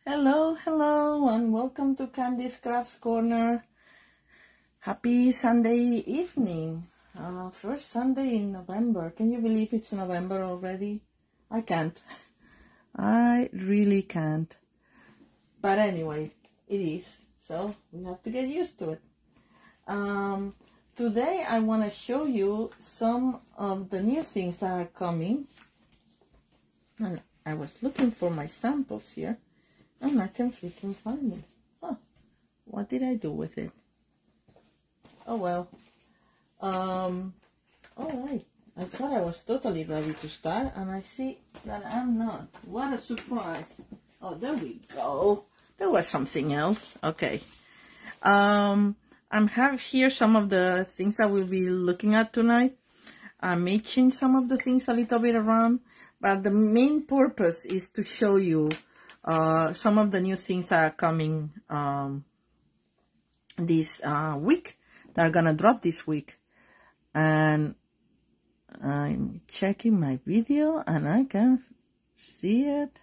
Hello, and welcome to Candy's Crafts Corner. Happy Sunday evening. First Sunday in November. Can you believe it's November already? I can't. I really can't. But anyway, it is. So we have to get used to it. Today I want to show you some of the new things that are coming. And I was looking for my samples here. And I can freaking find it. Huh. What did I do with it? Oh well. Alright. I thought I was totally ready to start, and I see that I'm not. What a surprise. Oh, there we go. There was something else. Okay. I have here some of the things that we'll be looking at tonight. I may change some of the things a little bit around, but the main purpose is to show you some of the new things that are coming this week, that are gonna drop this week. And I'm checking my video and I can see it.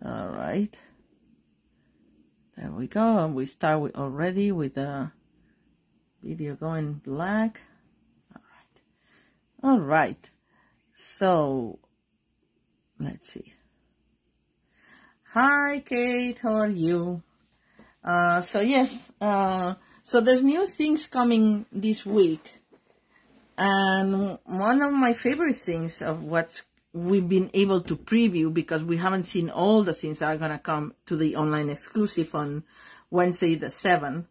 Alright, there we go. And we start already with the video going black. Alright, so let's see. Hi Kate, how are you? So yes, so there's new things coming this week, and one of my favorite things of what we've been able to preview, because we haven't seen all the things that are gonna come to the online exclusive on Wednesday the 7th,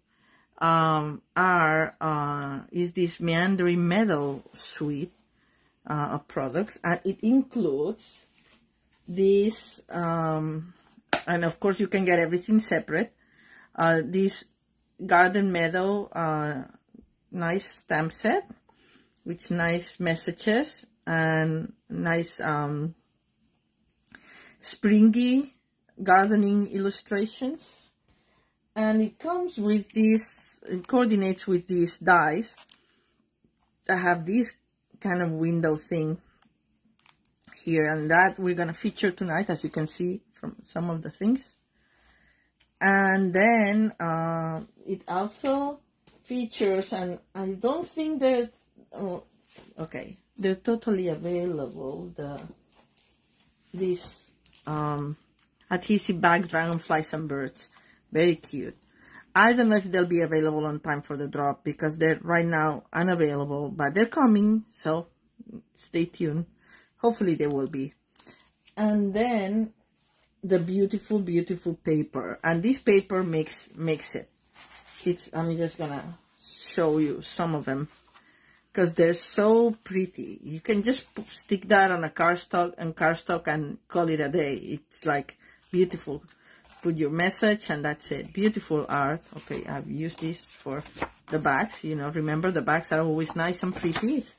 is this Meandering Meadows suite of products, and it includes this, and of course you can get everything separate. This Garden Meadow nice stamp set with nice messages and nice springy gardening illustrations. And it comes with this, it coordinates with these dies that have this kind of window thing here, and that we're gonna feature tonight, as you can see from some of the things. And then it also features, and I don't think they're, oh, okay, they're totally available, these adhesive bag dragonflies and birds. Very cute. I don't know if they'll be available on time for the drop, because they're right now unavailable, but they're coming, so stay tuned. Hopefully they will be. And then the beautiful, beautiful paper. And this paper makes it. I'm just gonna show you some of them, because they're so pretty. You can just stick that on a cardstock and call it a day. It's like beautiful. Put your message and that's it. Beautiful art. Okay, I've used this for the bags. You know, remember, the bags are always nice and pretty. It's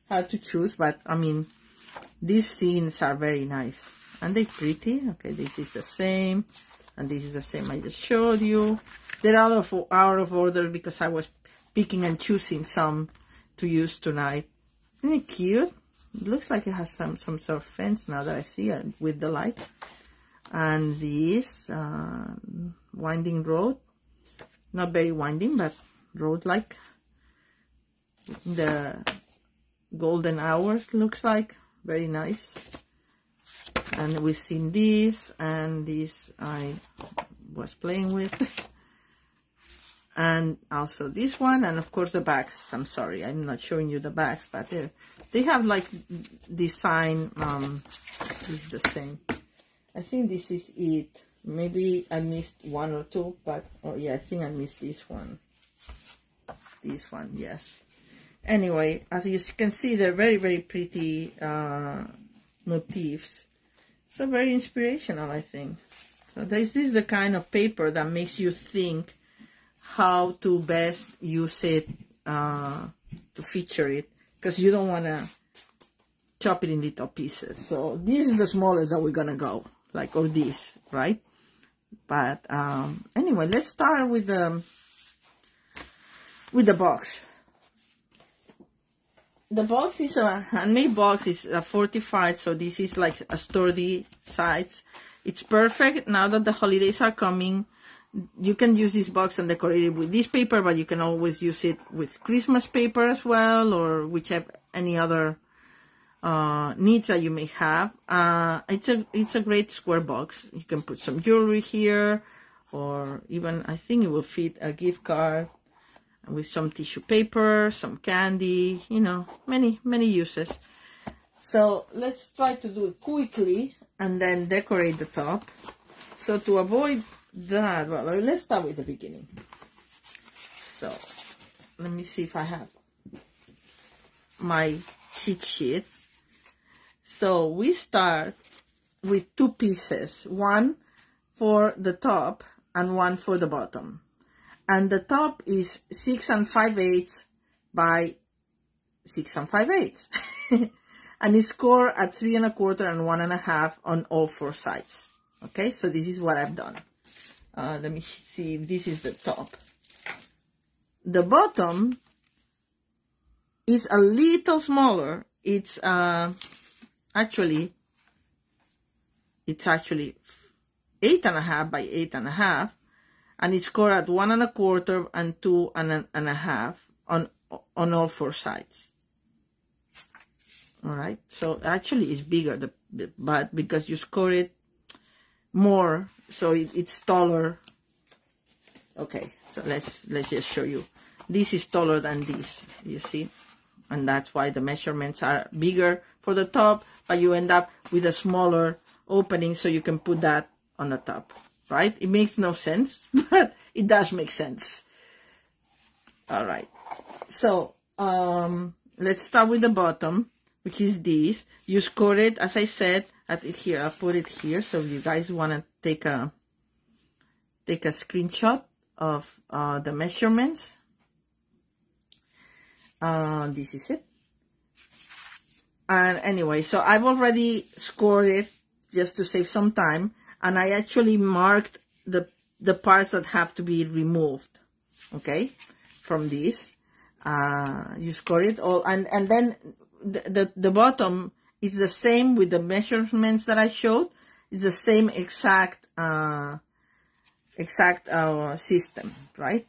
hard to choose, but I mean, these scenes are very nice. And they're pretty. Okay, this is the same. And this is the same I just showed you. They're out of order because I was picking and choosing some to use tonight. Isn't it cute? It looks like it has some sort of fence now that I see it with the light. And this winding road. Not very winding, but road-like. The golden hours looks like. Very nice. And we've seen this, and this I was playing with. And also this one, and of course the bags. I'm sorry, I'm not showing you the bags, but they have like design. This is the same. I think this is it. Maybe I missed one or two, but oh yeah, I think I missed this one. This one, yes. Anyway, as you can see, they're very, very pretty motifs. So very inspirational, I think. So this is the kind of paper that makes you think how to best use it to feature it, because you don't want to chop it in little pieces. So this is the smallest that we're gonna go, like, or this, right? But anyway, let's start with the box. The box is a handmade box. It's a fortified, so this is like a sturdy size. It's perfect now that the holidays are coming. You can use this box and decorate it with this paper, but you can always use it with Christmas paper as well, or whichever any other needs that you may have. It's a great square box. You can put some jewelry here, or even I think it will fit a gift card with some tissue paper, some candy, you know, many uses. So let's try to do it quickly and then decorate the top. So to avoid that, well, let's start with the beginning. So let me see if I have my cheat sheet. So we start with two pieces, one for the top and one for the bottom. And the top is 6 5/8 by 6 5/8. And it's scored at 3 1/4 and 1 1/2 on all four sides. Okay, so this is what I've done. Let me see if this is the top. The bottom is a little smaller. It's actually 8 1/2 by 8 1/2, and it's scored at 1 1/4 and 2 1/2 on all four sides. All right, so actually it's bigger, but because you score it more, so it's taller. Okay, so let's just show you. This is taller than this, you see, and that's why the measurements are bigger for the top, but you end up with a smaller opening, so you can put that on the top, right? It makes no sense, but it does make sense. All right, so let's start with the bottom, which is this. You score it, as I said, at it here. I'll put it here, so if you guys want to take a screenshot of the measurements. This is it. And anyway, so I've already scored it just to save some time, and I actually marked the parts that have to be removed, okay, from this. You score it all, and then the bottom is the same with the measurements that I showed. It's the same exact system, right?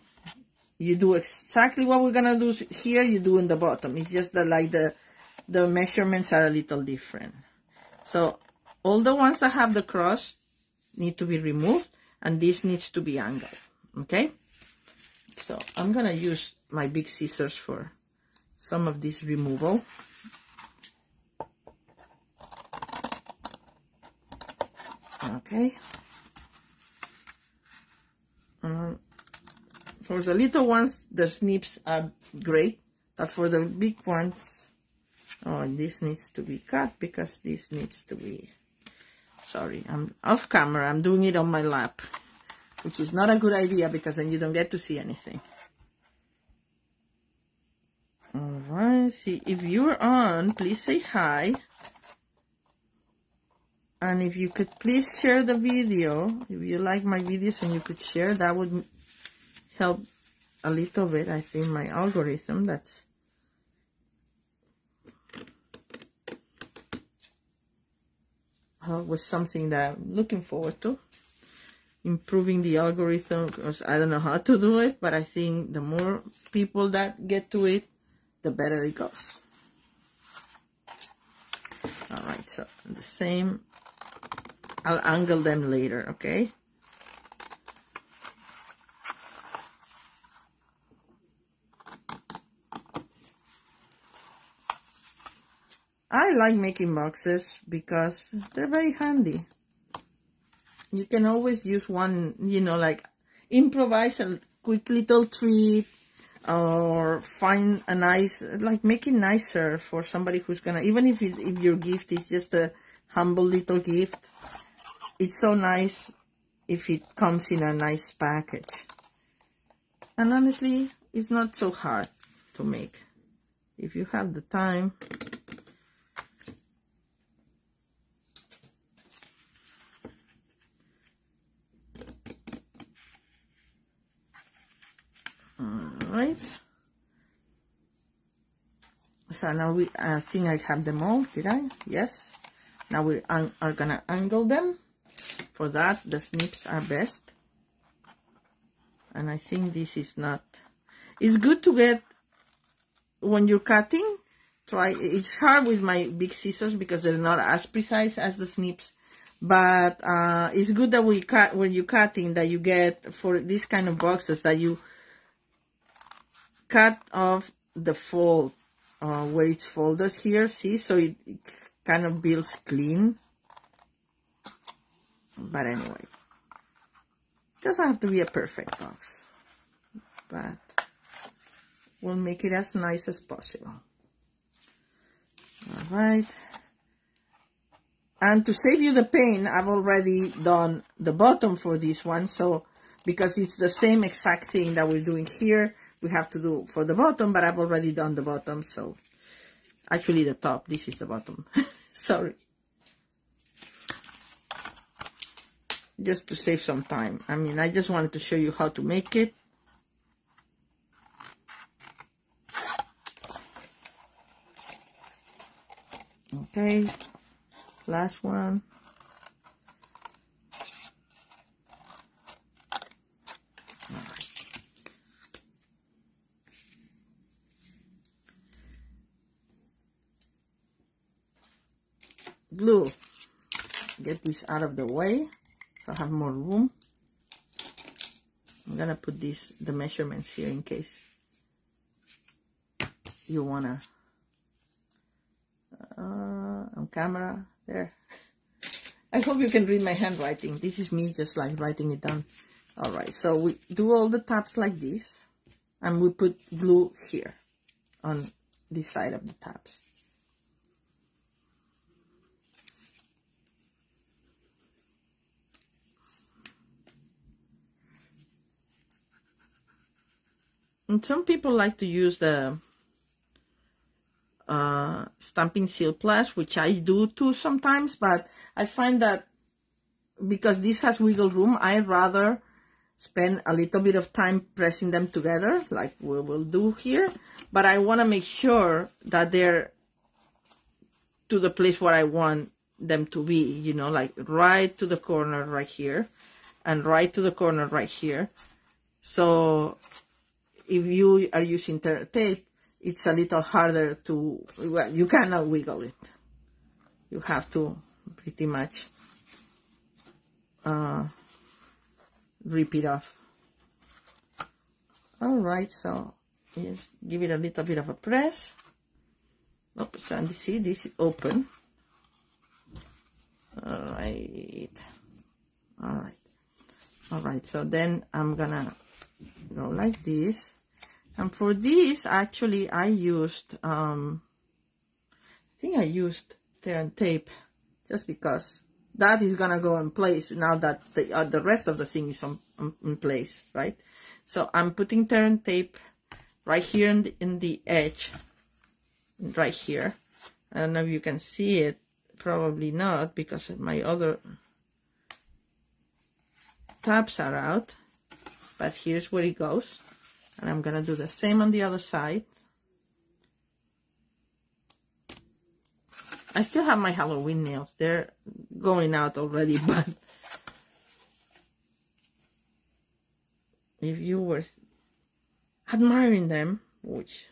You do exactly what we're gonna do here, you do in the bottom. It's just that like the measurements are a little different. So all the ones that have the cross need to be removed, and this needs to be angled, okay? So I'm gonna use my big scissors for some of this removal. Okay. For the little ones, the snips are great, but for the big ones, oh, this needs to be cut because this needs to be, sorry, I'm off camera, I'm doing it on my lap, which is not a good idea because then you don't get to see anything. All right, see, if you're on, please say hi. And if you could please share the video, if you like my videos and you could share, that would help a little bit. I think my algorithm, that was something that I'm looking forward to. Improving the algorithm, because I don't know how to do it, but I think the more people that get to it, the better it goes. All right, so the same. I'll angle them later, okay? I like making boxes because they're very handy. You can always use one, you know, like improvise a quick little treat, or find a nice, like make it nicer for somebody who's gonna, even if your gift is just a humble little gift, it's so nice if it comes in a nice package. And honestly, it's not so hard to make if you have the time. Alright. So now I think I have them all, did I? Yes. Now we are gonna angle them. For that, the snips are best. And I think this is not... It's good to get, when you're cutting, it's hard with my big scissors because they're not as precise as the snips. But it's good that when you're cutting, that you get, for this kind of boxes, that you cut off the fold where it's folded here, see? So it kind of builds clean. But anyway, it doesn't have to be a perfect box, but we'll make it as nice as possible. All right. And to save you the pain, I've already done the bottom for this one. So, because it's the same exact thing that we're doing here, we have to do for the bottom, but I've already done the bottom. So, actually the top, this is the bottom. Sorry. Just to save some time. I mean, I just wanted to show you how to make it. Okay. Last one. Glue. Get this out of the way so I have more room. I'm gonna put the measurements here in case you wanna on camera there. I hope you can read my handwriting. This is me just like writing it down. All right, so we do all the tabs like this, and we put glue here on this side of the tabs. And some people like to use the stamping seal plus, which I do too sometimes, but I find that because this has wiggle room, I'd rather spend a little bit of time pressing them together like we will do here, but I want to make sure that they're to the place where I want them to be, you know, like right to the corner right here and right to the corner right here. So if you are using tape, it's a little harder to, well, you cannot wiggle it. You have to pretty much rip it off. All right, so just give it a little bit of a press. Oops, and see, this is open. All right. All right. All right, so then I'm gonna go like this. And for this, actually, I used, I think I used tear and tape just because that is gonna go in place now that the rest of the thing is in place, right? So I'm putting tear and tape right here in the edge, right here. I don't know if you can see it, probably not because my other tabs are out, but here's where it goes. And I'm gonna do the same on the other side. I still have my Halloween nails. They're going out already, but if you were admiring them, which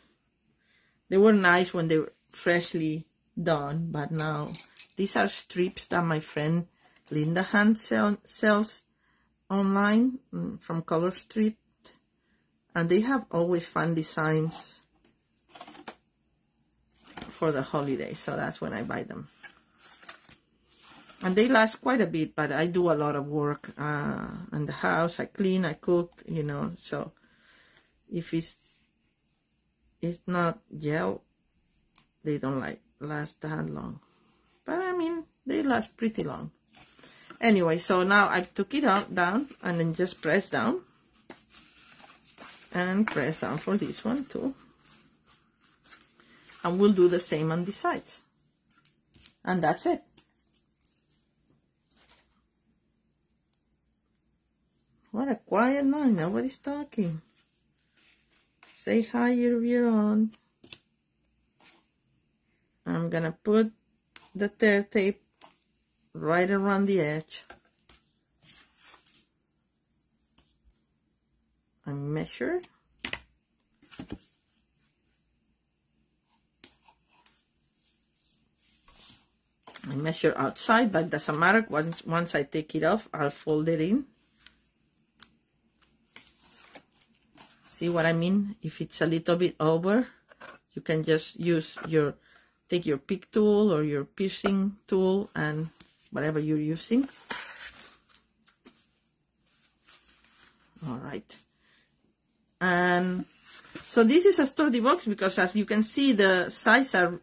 they were nice when they were freshly done, but now these are strips that my friend Linda Hand sells online from Color Strip. And they have always fun designs for the holidays, so that's when I buy them. And they last quite a bit, but I do a lot of work in the house. I clean, I cook, you know, so if it's not gel, they don't last that long. But I mean, they last pretty long. Anyway, so now I took it down and then just press down. And press down for this one too. And we'll do the same on the sides. And that's it. What a quiet night, nobody's talking. Say hi if you're on. I'm gonna put the tear tape right around the edge. and measure. I measure outside, but doesn't matter. Once I take it off, I'll fold it in. See what I mean? If it's a little bit over, you can just take your pick tool or your piercing tool and whatever you're using. All right. And so this is a sturdy box because, as you can see, the sides are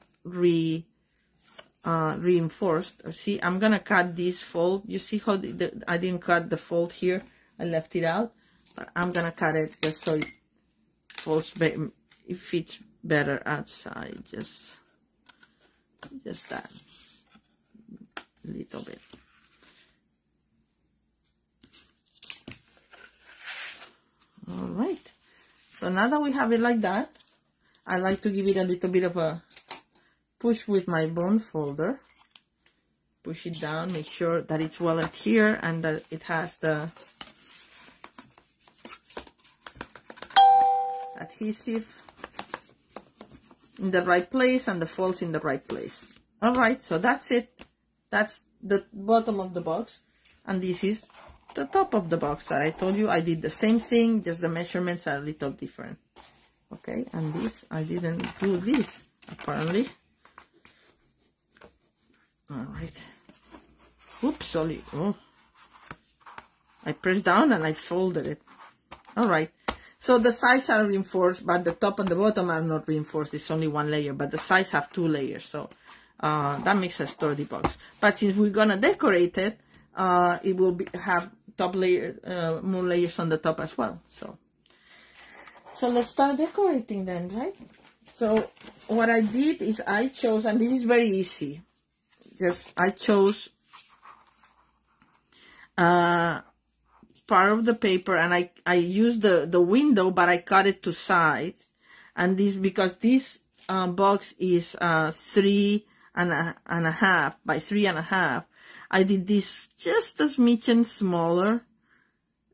reinforced. See, I'm gonna cut this fold. You see how I didn't cut the fold here, I left it out, but I'm gonna cut it just so it folds, it fits better outside. Just that little bit. All right, so now that we have it like that, I like to give it a little bit of a push with my bone folder. Push it down, make sure that it's well adhered and that it has the adhesive in the right place and the folds in the right place. All right, so that's it. That's the bottom of the box, and this is the top of the box that I told you. I did the same thing, just the measurements are a little different. Okay, and this, I didn't do this apparently. All right. Oops, sorry. Oh, I pressed down and I folded it. All right. So the sides are reinforced, but the top and the bottom are not reinforced. It's only one layer, but the sides have 2 layers. So that makes a sturdy box. But since we're gonna decorate it, it will have top layer, more layers on the top as well. So let's start decorating then, right? So what I did is I chose, and this is very easy. I chose part of the paper, and I used the window, but I cut it to sides. And this, because this box is 3.5 by 3.5, I did this just a smidgen smaller.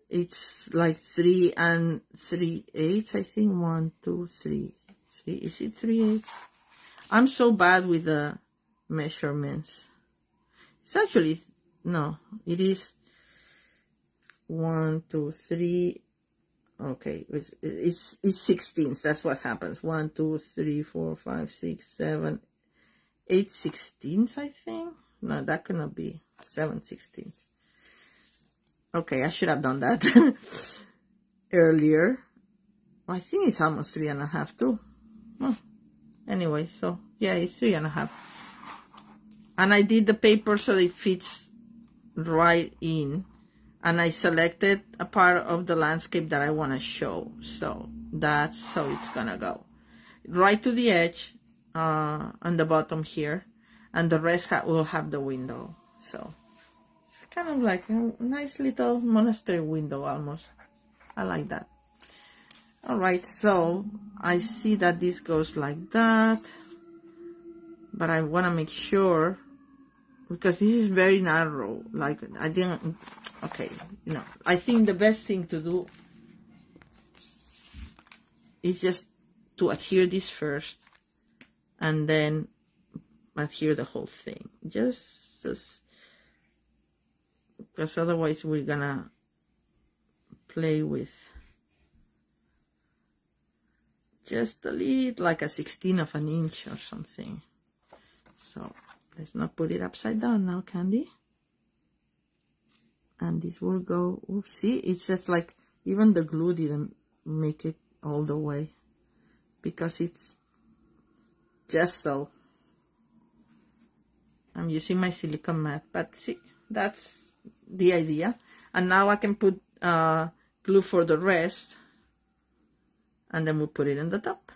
It's like 3 3/8, I think. 1, 2, 3. Is it 3/8? I'm so bad with the measurements. It's actually, no, it is 1, 2, 3. Okay, it's 16. That's what happens. 1, 2, 3, 4, 5, 6, 7, 8 16ths, I think. No, that cannot be 7 16ths. Okay, I should have done that earlier. I think it's almost 3.5 too. Oh, anyway, so yeah, it's 3.5. And I did the paper so it fits right in. And I selected a part of the landscape that I want to show. So that's how it's gonna go. Right to the edge on the bottom here. And the rest will have the window. So it's kind of like a nice little monastery window almost. I like that. Alright, so I see that this goes like that. But I want to make sure, because this is very narrow. Like, I didn't, okay, you know, I think the best thing to do is just to adhere this first and then adhere the whole thing. Just because otherwise we're gonna play with just a little, like a 16th of an inch or something. So let's not put it upside down now, Candy. And this will go, oops, see, it's just like, even the glue didn't make it all the way, because it's just so. I'm using my silicone mat, but see, that's the idea. And now I can put glue for the rest, and then we'll put it in the top.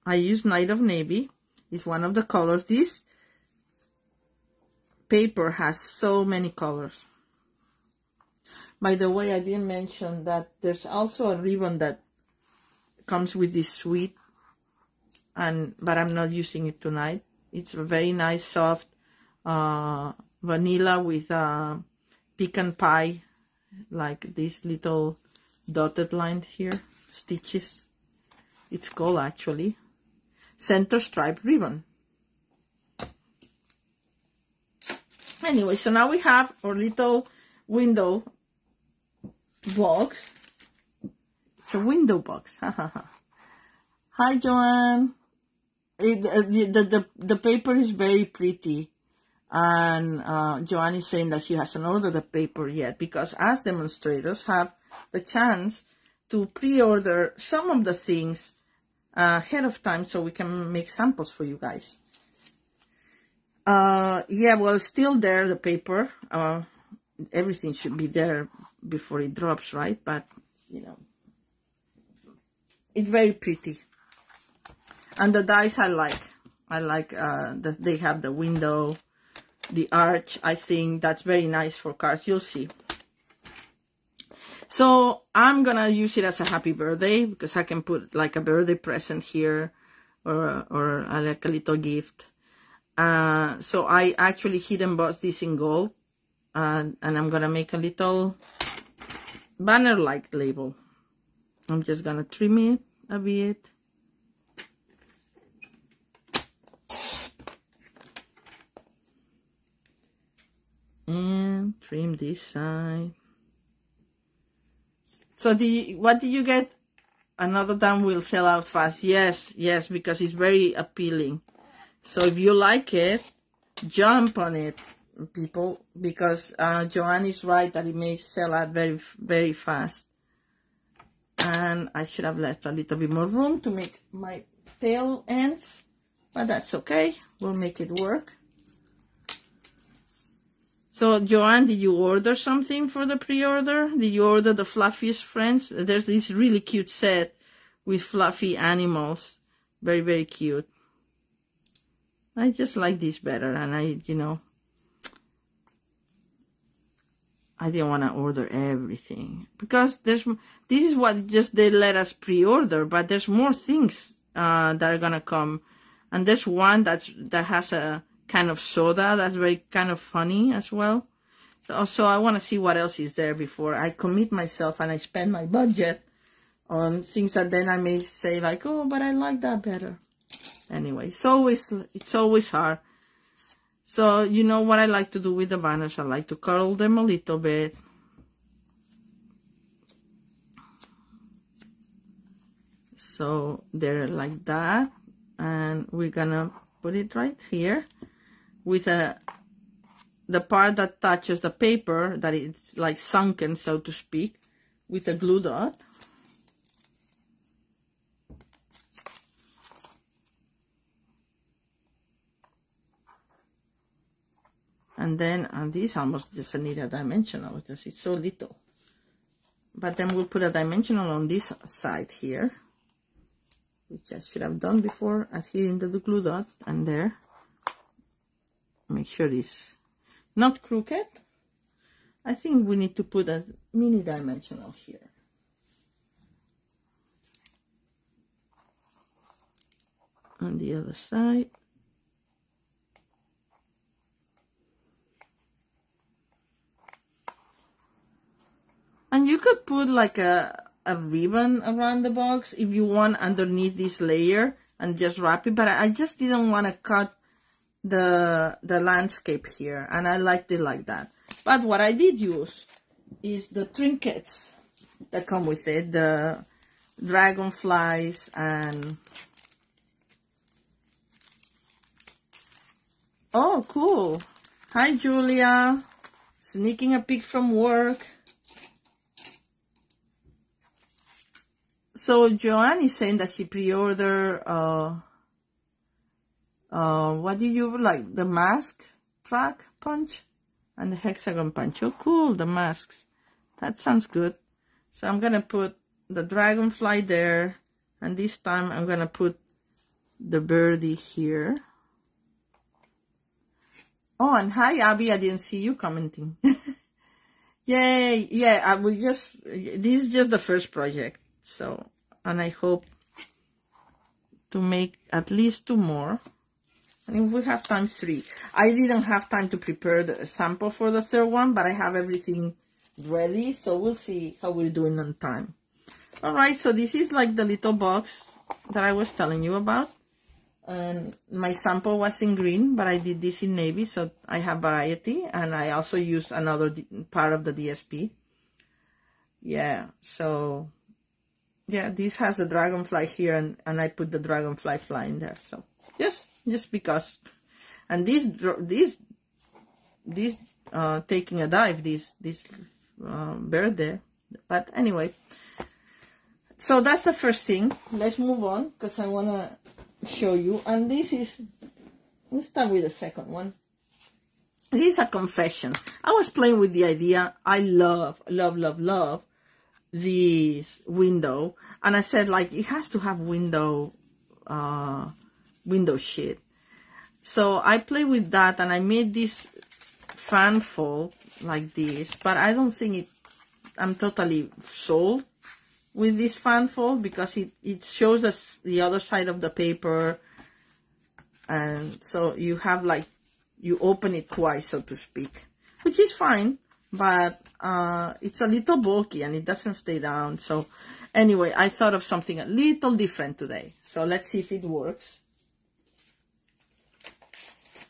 I use Night of Navy. It's one of the colors. This paper has so many colors. By the way, I didn't mention that there's also a ribbon that comes with this suite, but I'm not using it tonight. It's a very nice, soft vanilla with pecan pie, like this little dotted line here, stitches. It's called actually center stripe ribbon. Anyway, so now we have our little window box. It's a window box. Hi, Joanne. The paper is very pretty. And Joanne is saying that she hasn't ordered the paper yet because as demonstrators have the chance to pre-order some of the things ahead of time so we can make samples for you guys. Yeah, well, it's still there, the paper. Everything should be there before it drops, right? But, you know, it's very pretty. And the dies I like. I like that they have the window, the arch. I think that's very nice for cards. You'll see. So I'm going to use it as a happy birthday because I can put like a birthday present here or like a little gift. So I actually hid embossed this in gold, and I'm gonna make a little banner-like label. I'm just gonna trim it a bit. And trim this side. So what did you get? Another time will sell out fast. Yes, yes, because it's very appealing. So if you like it, jump on it, people, because Joanne is right that it may sell out very, very fast. And I should have left a little bit more room to make my tail ends, but that's okay. We'll make it work. So Joanne, did you order something for the pre-order? Did you order the Fluffiest Friends? There's this really cute set with fluffy animals. Very, very cute. I just like this better, and you know, I didn't want to order everything because this is what just they let us pre-order, but there's more things that are gonna come, and there's one that has a kind of soda that's very kind of funny as well. So I want to see what else is there before I commit myself and I spend my budget on things that then I may say like, oh, but I like that better. Anyway, it's always hard. So you know what I like to do with the banners? I like to curl them a little bit. So they're like that, and we're gonna put it right here with the part that touches the paper, that it's like sunken, so to speak, with a glue dot. And then on this almost just need a dimensional because it's so little. But then we'll put a dimensional on this side here, which I should have done before adhering the glue dot, and there. Make sure it's not crooked. I think we need to put a mini dimensional here. On the other side. And you could put like a ribbon around the box if you want underneath this layer and just wrap it. But I just didn't want to cut the landscape here, and I liked it like that. But what I did use is the trinkets that come with it, the dragonflies and... Oh, cool. Hi, Julia. Sneaking a peek from work. So Joanne is saying that she pre-ordered, what did you like? The mask track punch and the hexagon punch. Oh, cool, the masks. That sounds good. So I'm going to put the dragonfly there. And this time I'm going to put the birdie here. Oh, and hi, Abby. I didn't see you commenting. Yay. Yeah, I will just, this is just the first project. So, and I hope to make at least 2 more. And if we have times 3. I didn't have time to prepare the sample for the third one, but I have everything ready, so we'll see how we're doing on time. All right, so this is like the little box that I was telling you about. And my sample was in green, but I did this in navy, so I have variety. And I also used another part of the DSP. Yeah, so yeah, this has the dragonfly here, and I put the dragonfly flying there. So just because. And this taking a dive, this bird there. But anyway, so that's the first thing. Let's move on, because I want to show you. And this is, let's start with the second one. This is a confession. I was playing with the idea. I love this window, and I said, like, it has to have window sheet. So I played with that, and I made this fan fold like this, but I don't think I'm totally sold with this fan fold, because it shows us the other side of the paper, and so you have, like, you open it twice, so to speak, which is fine, but it's a little bulky and it doesn't stay down. So anyway, I thought of something a little different today, so let's see if it works.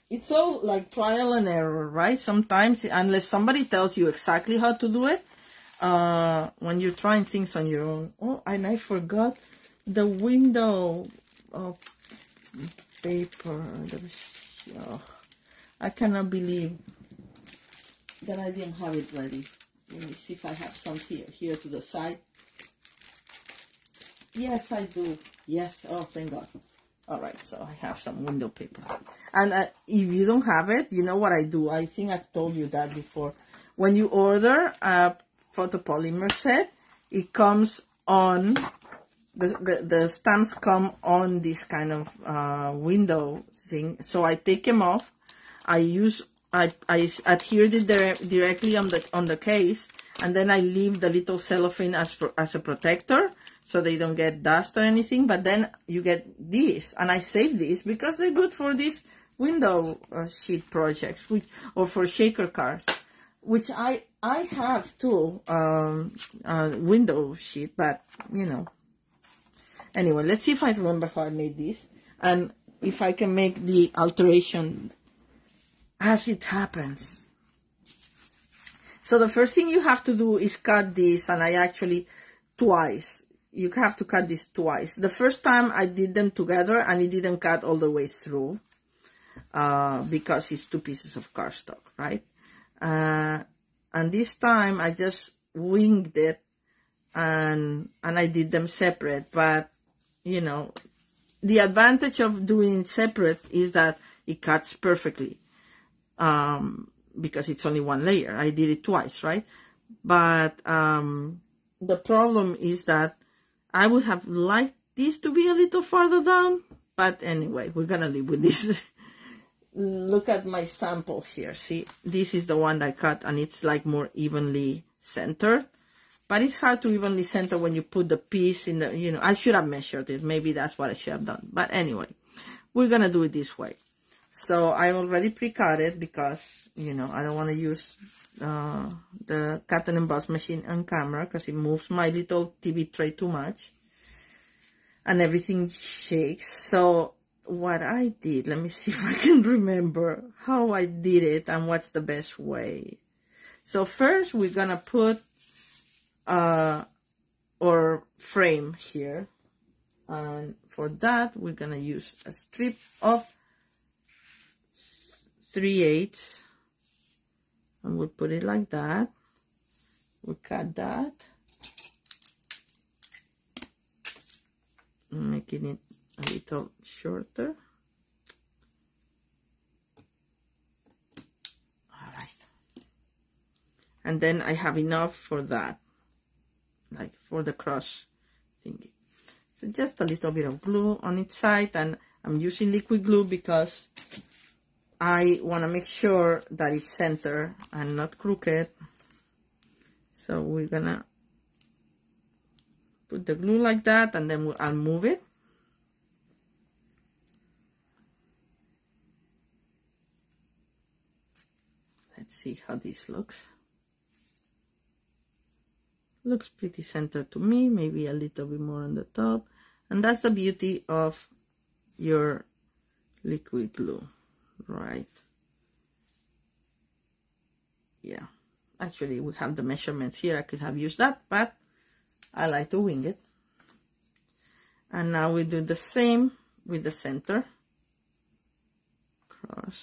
It's all like trial and error, right? Sometimes, unless somebody tells you exactly how to do it, when you're trying things on your own. Oh, and I forgot the window of paper. Oh, I cannot believe that I didn't have it ready. Let me see if I have some here to the side. Yes, I do. Yes. Oh, thank God. All right, so I have some window paper. And if you don't have it, you know what I do? I think I've told you that before. When you order a photopolymer set, it comes on, the stamps come on this kind of window thing. So I take them off. I adhered it directly on the case, and then I leave the little cellophane as a protector, so they don't get dust or anything. But then you get these, and I save these because they're good for these window sheet projects, or for shaker cards, which I have too, window sheet, but you know. Anyway, let's see if I remember how I made this, and if I can make the alteration as it happens. So the first thing you have to do is cut this, and I actually twice. You have to cut this twice. The first time I did them together, and it didn't cut all the way through, because it's 2 pieces of cardstock, right? And this time I just winged it, and I did them separate. But you know, the advantage of doing it separate is that it cuts perfectly, because it's only one layer. I did it twice, right? But the problem is that I would have liked this to be a little farther down, but anyway, we're gonna live with this. Look at my sample here. See, this is the one I cut, and it's like more evenly centered. But it's hard to evenly center when you put the piece in the, you know, I should have measured it. Maybe that's what I should have done. But anyway, we're gonna do it this way. So I already pre-cut it because, you know, I don't want to use the cut and emboss machine on camera, because it moves my little TV tray too much and everything shakes. So what I did, let me see if I can remember how I did it and what's the best way. So first we're gonna put our frame here, and for that we're gonna use a strip of 3/8, and we'll put it like that. We'll cut that, making it a little shorter. All right, and then I have enough for that, like for the cross thingy. So just a little bit of glue on its side, and I'm using liquid glue because I want to make sure that it's centered and not crooked. So we're gonna put the glue like that, and then I'll move it. Let's see how this looks. Looks pretty centered to me, maybe a little bit more on the top. And that's the beauty of your liquid glue, right? Yeah, actually we have the measurements here. I could have used that, but I like to wing it. And now we do the same with the center. Cross.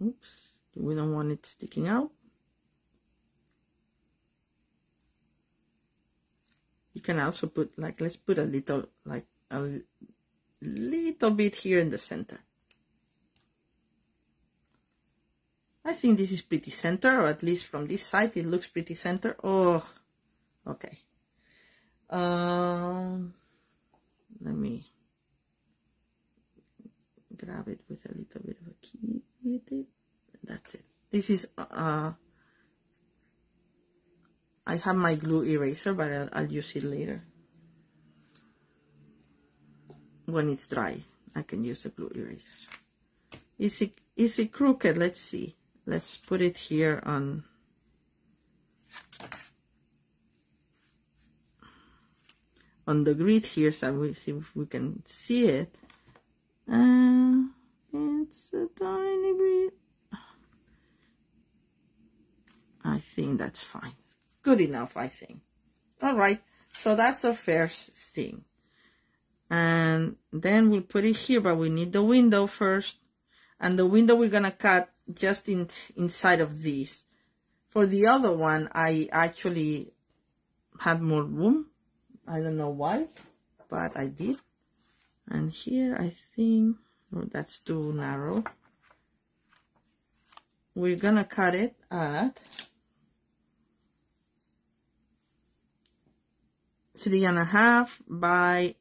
Oops, we don't want it sticking out. You can also put, like, let's put a little, like a little bit here in the center. I think this is pretty center, or at least from this side it looks pretty center. Oh, okay. Let me grab it with a little bit of a key with it. That's it. This is I have my glue eraser, but I'll use it later when it's dry. I can use the glue eraser. Is it crooked? Let's see. Let's put it here on the grid here, so we see if we can see it. It's a tiny bit. I think that's fine. Good enough, I think. All right, so that's our first thing. And then we'll put it here, but we need the window first. And the window we're gonna cut just inside of this. For the other one, I actually had more room. I don't know why, but I did. And here I think, oh, that's too narrow. We're gonna cut it at 3.5 by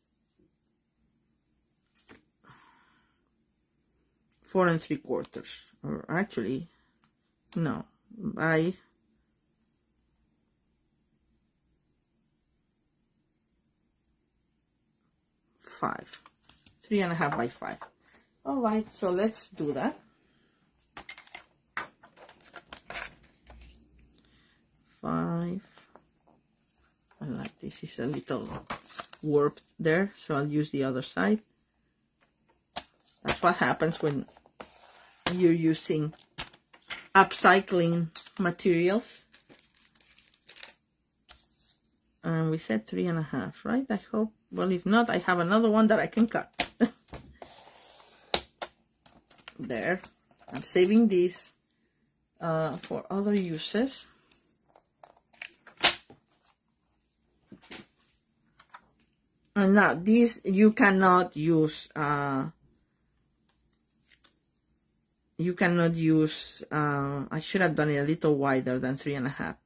4 3/4, or actually, no, by 5. 3.5 by 5. All right, so let's do that. 5. I like this is a little warped there, so I'll use the other side. That's what happens when you're using upcycling materials. And we said 3.5, right? I hope. Well, if not, I have another one that I can cut. There. I'm saving this for other uses. And now this you cannot use. You cannot use. I should have done it a little wider than 3.5.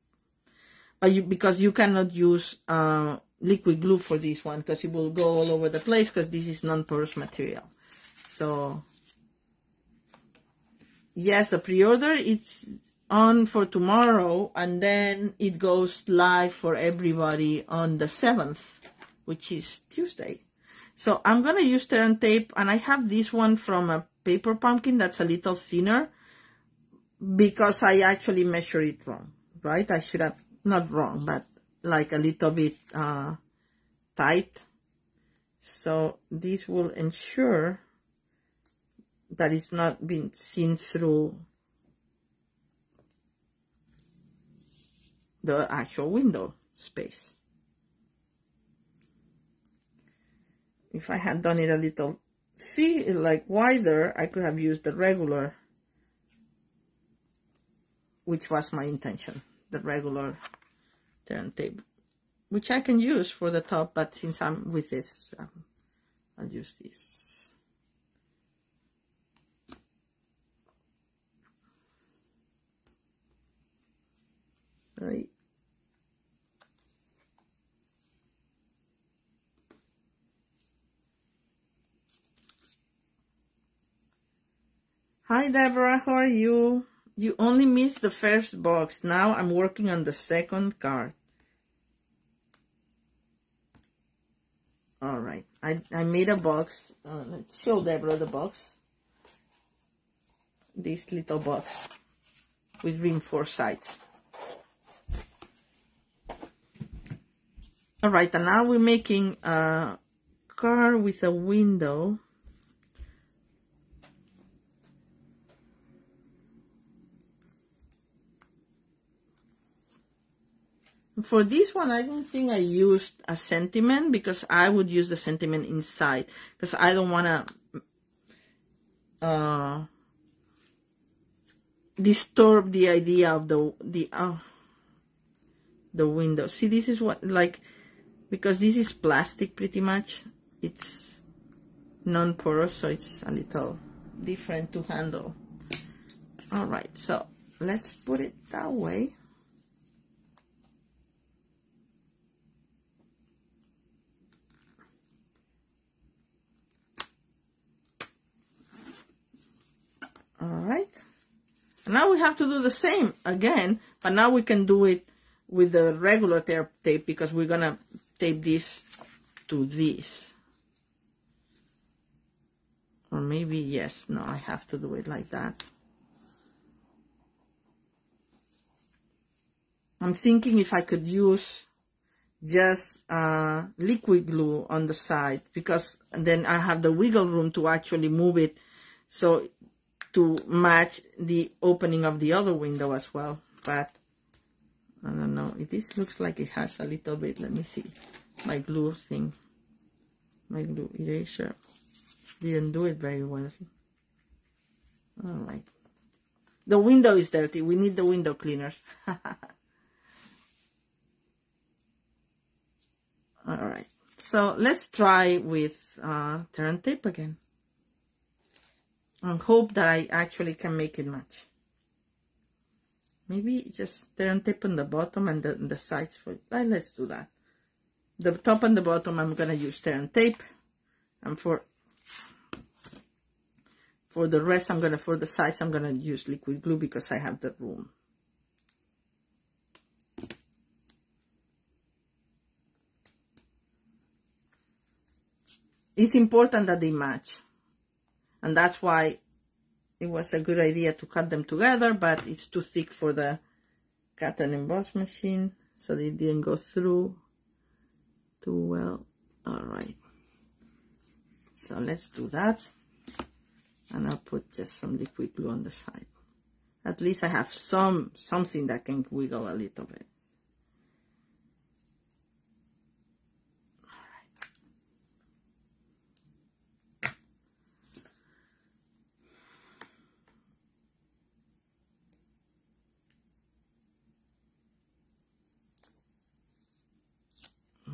But because you cannot use liquid glue for this one, because it will go all over the place, because this is non-porous material. So yes, the pre-order it's on for tomorrow, and then it goes live for everybody on the 7th, which is Tuesday. So I'm gonna use Terran tape, and I have this one from a paper pumpkin that's a little thinner, because I actually measured it wrong, right? I should have, not wrong, but like a little bit tight. So this will ensure that it's not being seen through the actual window space. If I had done it a little, like wider, I could have used the regular, which was my intention, the regular Terran tape, which I can use for the top, but since I'm with this, I'll use this. Right. Hi Deborah, how are you? You only missed the first box. Now I'm working on the second card. All right, I made a box. Let's show Deborah the box. This little box with reinforced sides. All right, and now we're making a car with a window. For this one, I don't think I used a sentiment, because I would use the sentiment inside, because I don't want to disturb the idea of the window. See, this is what, like, because this is plastic pretty much, it's non-porous, so it's a little different to handle. All right, so let's put it that way. All right, now we have to do the same again, but now we can do it with the regular tape, because we're gonna tape this to this. Or maybe, yes, no, I have to do it like that. I'm thinking if I could use just liquid glue on the side, because then I have the wiggle room to actually move it, so to match the opening of the other window as well. But I don't know, this looks like it has a little bit. Let me see, my glue thing, my glue eraser didn't do it very well. All right, the window is dirty, we need the window cleaners. All right, so let's try with turn tape again and hope that I actually can make it match. Maybe just turn tape on the bottom and the sides for it. Let's do that. The top and the bottom I'm gonna use turn tape, and for the rest for the sides I'm gonna use liquid glue, because I have the room. It's important that they match, and that's why it was a good idea to cut them together, but it's too thick for the cut and emboss machine, so they didn't go through too well. All right, so let's do that, and I'll put just some liquid glue on the side. At least I have something that can wiggle a little bit.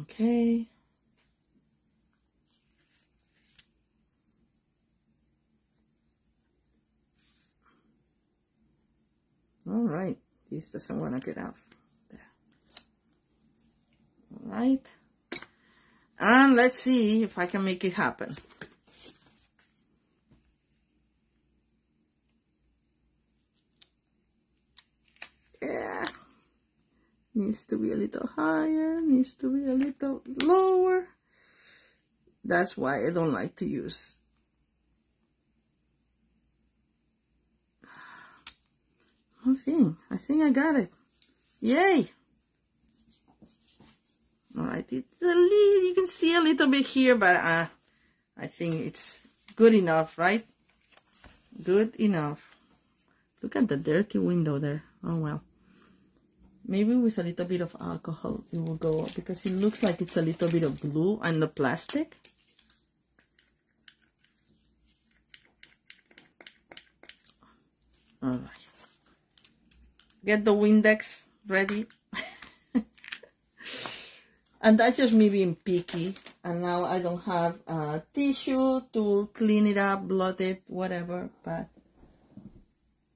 Okay. All right. This doesn't want to get out. There. All right. And let's see if I can make it happen. Yeah. Needs to be a little higher, needs to be a little lower. That's why I don't like to use. I think I got it. Yay! All right, it's you can see a little bit here, but I think it's good enough, right? Good enough. Look at the dirty window there. Oh well. Maybe with a little bit of alcohol it will go up, because it looks like it's a little bit of glue and the plastic. All right. Get the Windex ready. And that's just me being picky. And now I don't have a tissue to clean it up, blot it, whatever. But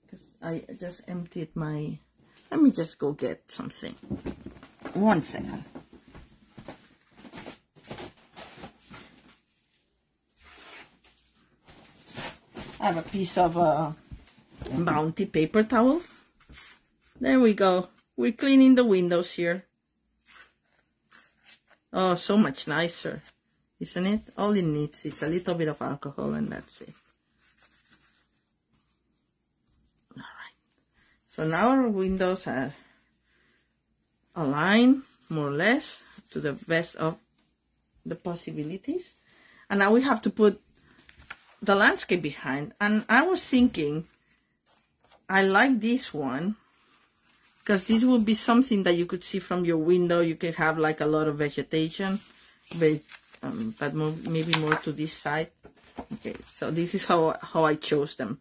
because I just emptied my... Let me just go get something. 1 second. I have a piece of Bounty paper towel. There we go. We're cleaning the windows here. Oh, so much nicer. isn't it? All it needs is a little bit of alcohol and that's it. Alright, so now our windows are aligned more or less to the best of the possibilities. And now we have to put the landscape behind. And I was thinking, I like this one because this will be something that you could see from your window. You could have like a lot of vegetation, but maybe more to this side. Okay, so this is how I chose them.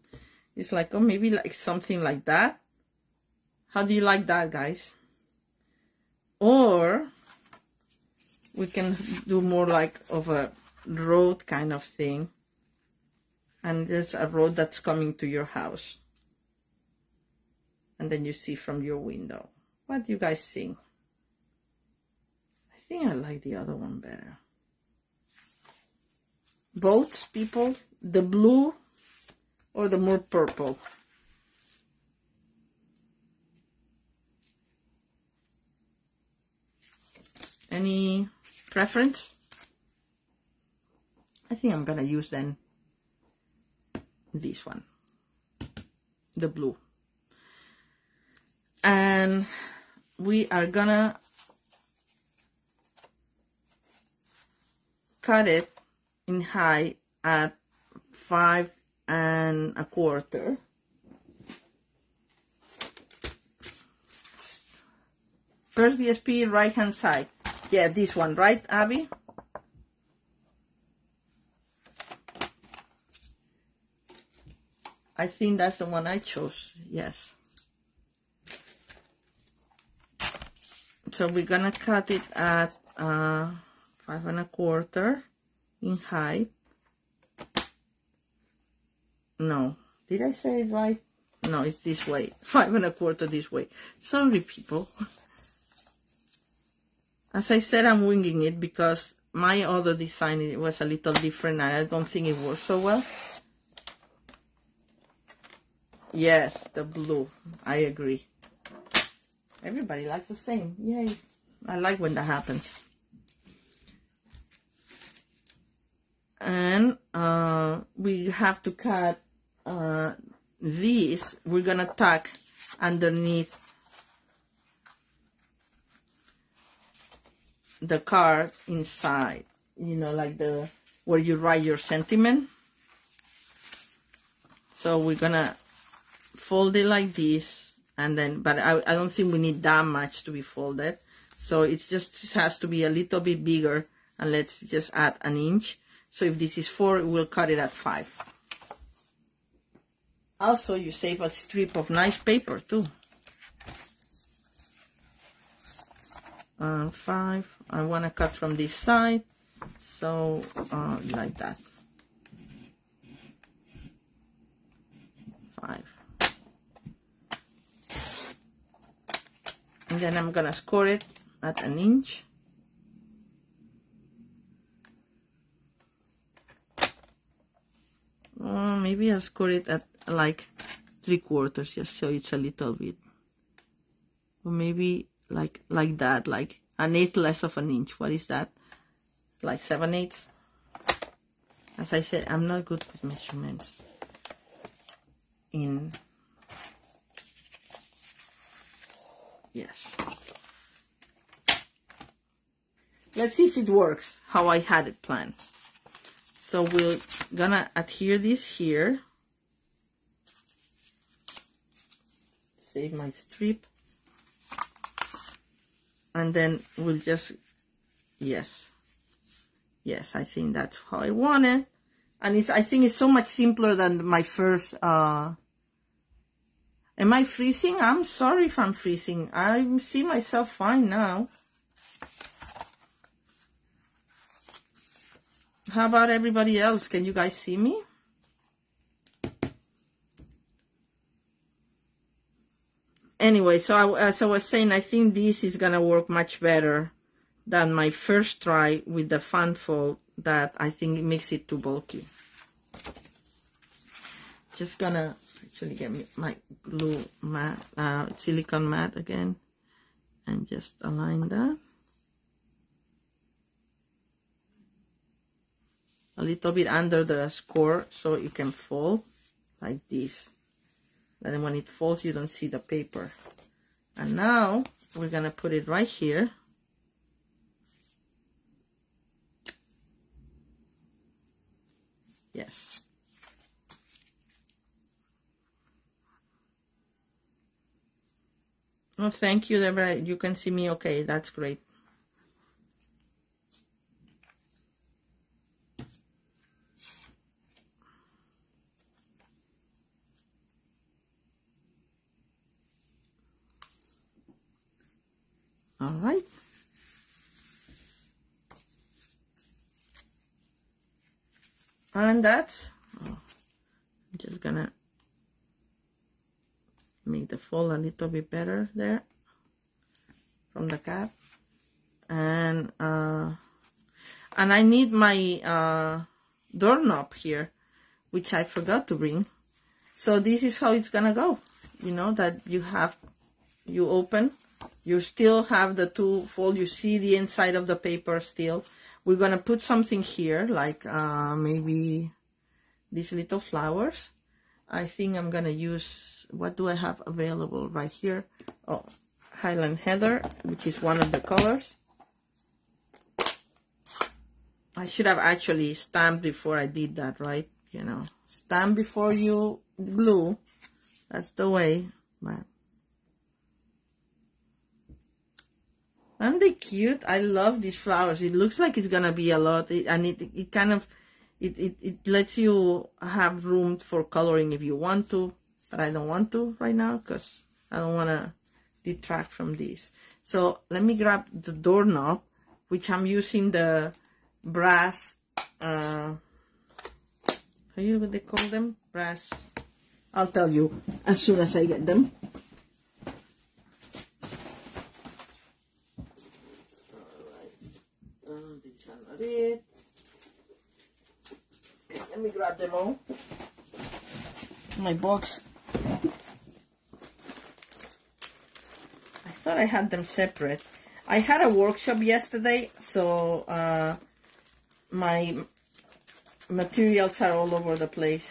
It's like, oh, maybe like something like that. How do you like that, guys? Or we can do more like of a road kind of thing. And there's a road that's coming to your house. And then you see from your window. What do you guys think? I think I like the other one better. Boats, people, the blue or the more purple? Any preference? I think I'm gonna use then this one, the blue. And we are gonna cut it in height at 5 1/4. First DSP, right hand side. Yeah, this one, right, Abby? I think that's the one I chose, yes. So we're gonna cut it at 5 1/4 in height. No, did I say it right? No, it's this way. 5 1/4 this way. Sorry, people. As I said, I'm winging it because my other design, it was a little different and I don't think it worked so well. Yes, the blue. I agree. Everybody likes the same. Yay. I like when that happens. And we have to cut these. We're going to tuck underneath the card inside. You know, like the where you write your sentiment. So we're going to fold it like this. And then, but I don't think we need that much to be folded. So it just has to be a little bit bigger. And let's just add 1 inch. So if this is 4, we'll cut it at 5. Also, you save a strip of nice paper too. 5. I want to cut from this side. So like that. 5. And then I'm gonna score it at 1 inch. Maybe I'll score it at like 3/4, just so it's a little bit. Or maybe like that, like 1/8 less of 1 inch. What is that? Like 7/8. As I said, I'm not good with measurements. Yes. Let's see if it works how I had it planned. So we're gonna adhere this here. Save my strip. And then we'll just, yes, I think that's how I want it. And I think it's so much simpler than my first, am I freezing? I'm sorry if I'm freezing. I see myself fine now. How about everybody else? Can you guys see me? Anyway, so as I was saying, I think this is gonna work much better than my first try with the fan fold. That I think it makes it too bulky. Just gonna actually get my glue mat, silicone mat again, and just align that. little bit under the score so it can fall like this. Then when it falls, you don't see the paper. And now we're gonna put it right here. Yes. Oh, thank you, Deborah. You can see me okay. That's great. All right. And that's, I'm just gonna make the fold a little bit better there from the cap. And I need my doorknob here, which I forgot to bring. So this is how it's gonna go. You know, that you open, you still have the two fold, you see the inside of the paper still. We're gonna put something here, like maybe these little flowers. I think I'm gonna use, what do I have available right here? Oh, Highland Heather, which is one of the colors. I should have actually stamped before I did that, right? You know, stamp before you glue. That's the way. But aren't they cute? I love these flowers. It looks like it's gonna be a lot, and it kind of, it lets you have room for coloring if you want to, but I don't want to right now because I don't want to detract from this. So let me grab the doorknob, which I'm using the brass, how do they call them? Brass. I'll tell you as soon as I get them. It. Okay, let me grab them all. My box. I thought I had them separate. I had a workshop yesterday, so my materials are all over the place.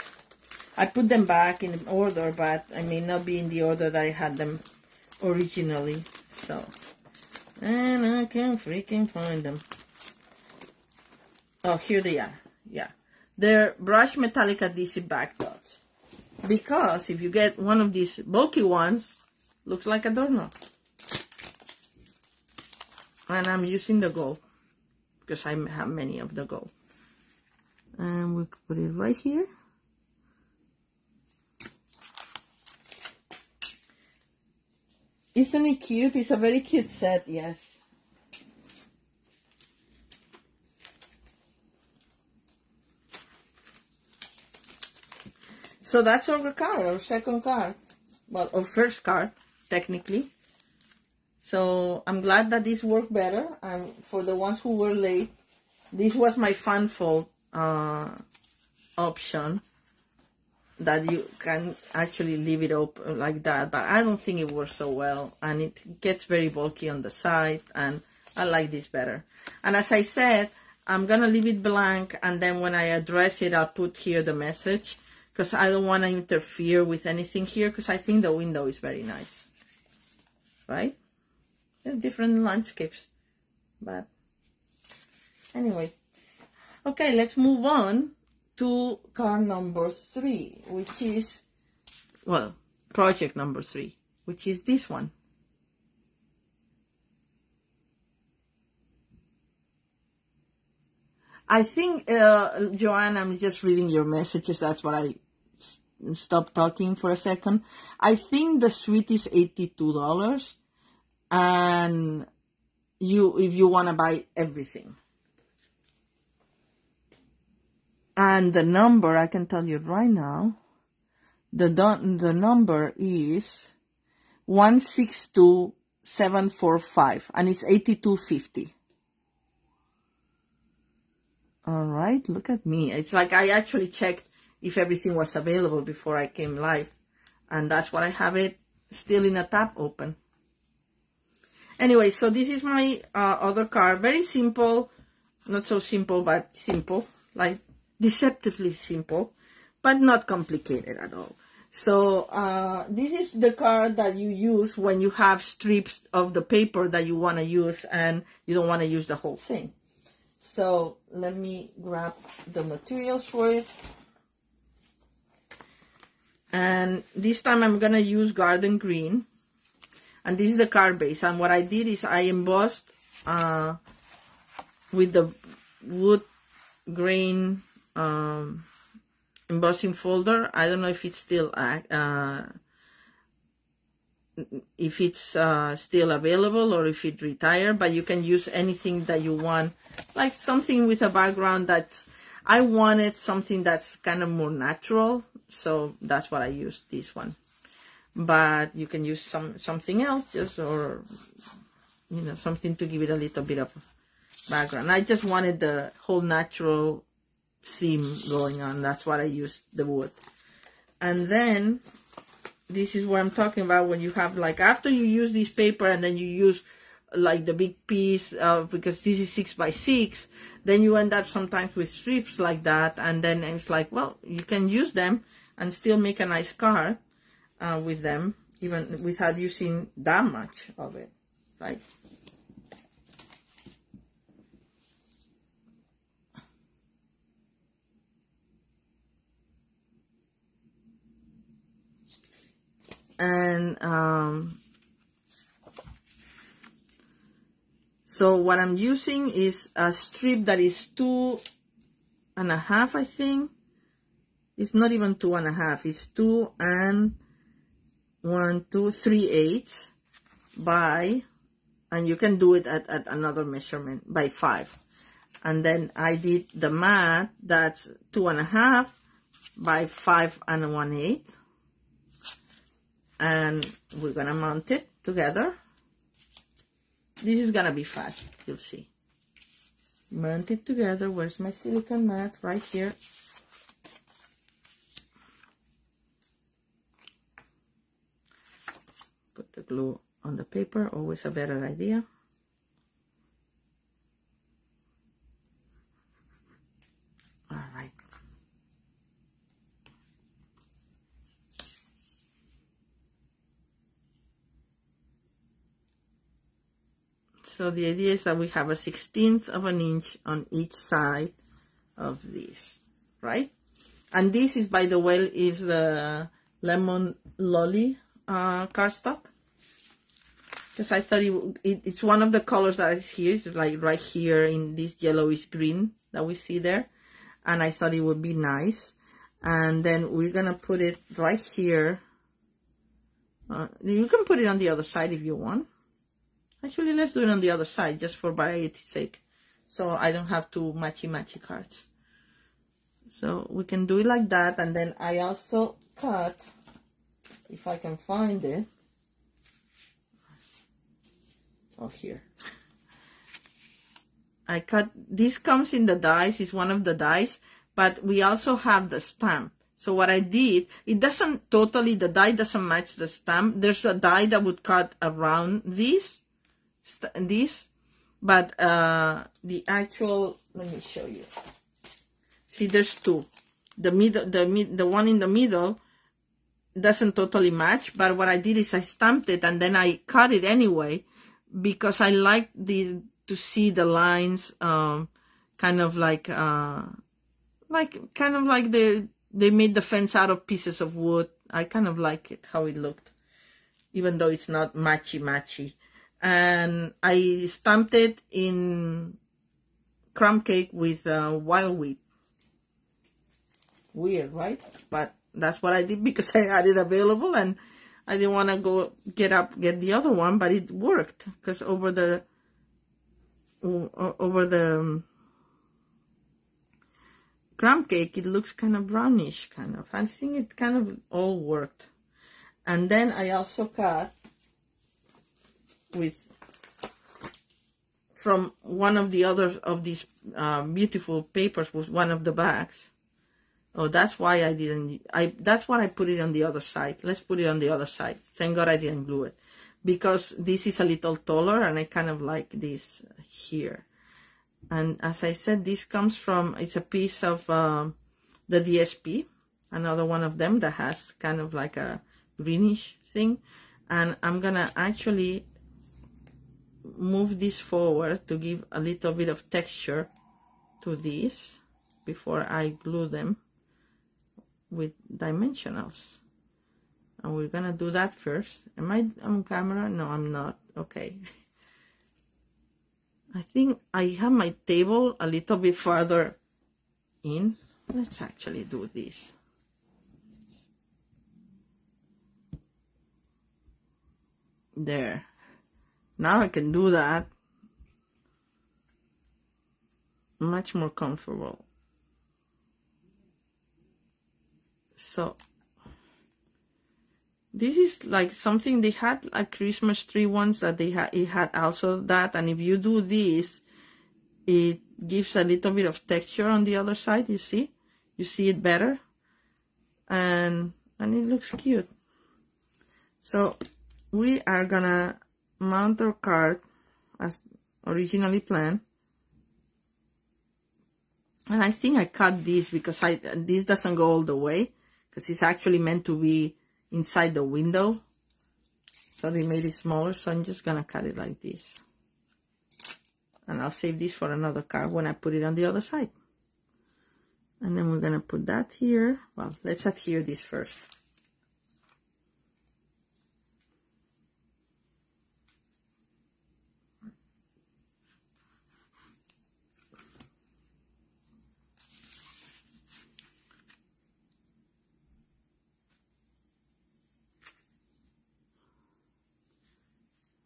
I put them back in order, but I may not be in the order that I had them originally. So, and I can't freaking find them. Oh, here they are. Yeah. They're brushed metallic adhesive back dots. Because if you get one of these bulky ones, looks like a doorknob. And I'm using the gold because I have many of the gold. And we put it right here. Isn't it cute? It's a very cute set, yes. So that's our card, our second card. Well, our first card, technically. So I'm glad that this worked better. And for the ones who were late, this was my fan fold option. That you can actually leave it open like that. But I don't think it works so well. And it gets very bulky on the side. And I like this better. And as I said, I'm going to leave it blank. And then when I address it, I'll put here the message. Because I don't want to interfere with anything here, because I think the window is very nice. Right? They're different landscapes. But anyway. Okay, let's move on to card number 3, which is, well, project number 3, which is this one. I think, Joanne, I'm just reading your messages. That's what I stopped talking for a second. I think the suite is $82, and if you want to buy everything. And the number, I can tell you right now, the number is 162745, and it's $82.50. All right, look at me. It's like I actually checked if everything was available before I came live. And that's what I have it still in a tab open. Anyway, so this is my other card. Very simple. Not so simple, but simple. Like deceptively simple, but not complicated at all. So this is the card that you use when you have strips of the paper that you want to use and you don't want to use the whole thing. So let me grab the materials for it. And this time I'm going to use garden green. And this is the card base. And what I did is I embossed with the wood grain embossing folder. I don't know if it's still still available or if it retired, but you can use anything that you want, like something with a background that's, I wanted something that's kind of more natural, so that's what I used, this one. But you can use something else, just, or you know, something to give it a little bit of background. I just wanted the whole natural theme going on. That's what I used, the wood. And then this is what I'm talking about when you have, like, after you use this paper and then you use like the big piece because this is 6 by 6, then you end up sometimes with strips like that, and then it's like, well, you can use them and still make a nice card with them, even without using that much of it, right? And so what I'm using is a strip that is 2.5, I think. It's not even 2.5. It's 2 and 3/8 by, and you can do it at another measurement, by 5. And then I did the mat, that's 2.5 by 5 1/8. And we're gonna mount it together. This is gonna be fast, you'll see. Mount it together. Where's my silicone mat? Right here. Put the glue on the paper, always a better idea. All right. So the idea is that we have a 1/16 of an inch on each side of this, right? And this is, by the way, is the Lemon Lolly cardstock. Because I thought it's one of the colors that is here. It's like right here in this yellowish green that we see there. And I thought it would be nice. And then we're going to put it right here. You can put it on the other side if you want. Actually, let's do it on the other side, just for variety's sake. So I don't have two matchy-matchy cards. So we can do it like that. And then I also cut, if I can find it. Oh, here. I cut, this comes in the dies, it's one of the dies, but we also have the stamp. So what I did, it doesn't totally, the die doesn't match the stamp. There's a die that would cut around this, but the actual, let me show you. See, there's two. The one in the middle doesn't totally match, but what I did is I stamped it and then I cut it anyway, because I like to see the lines, kind of like they made the fence out of pieces of wood. I kind of like it, how it looked, even though it's not matchy. And I stamped it in crumb cake with wild wheat. Weird, right? But that's what I did because I had it available and I didn't want to go get the other one, but it worked because over the crumb cake, it looks kind of brownish, kind of. I think it kind of all worked. And then I also cut from one of the other of these beautiful papers was one of the bags. Oh, that's why I didn't, that's why I put it on the other side. Let's put it on the other side. Thank God I didn't glue it. Because this is a little taller and I kind of like this here. And as I said, this comes from, it's a piece of the DSP, another one of them that has kind of like a greenish thing. And I'm gonna actually move this forward to give a little bit of texture to this before I glue them with dimensionals. And we're gonna do that first. Am I on camera? No, I'm not. Okay. I think I have my table a little bit farther in. Let's actually do this. There. Now I can do that much more comfortable. So this is like something they had, like Christmas tree ones that they had. It had also that, and if you do this, it gives a little bit of texture on the other side. You see it better, and it looks cute. So we are gonna mount our card as originally planned. And I think I cut this because this doesn't go all the way, because it's actually meant to be inside the window. So they made it smaller, so I'm just gonna cut it like this. And I'll save this for another card when I put it on the other side. And then we're gonna put that here. Well, let's adhere this first.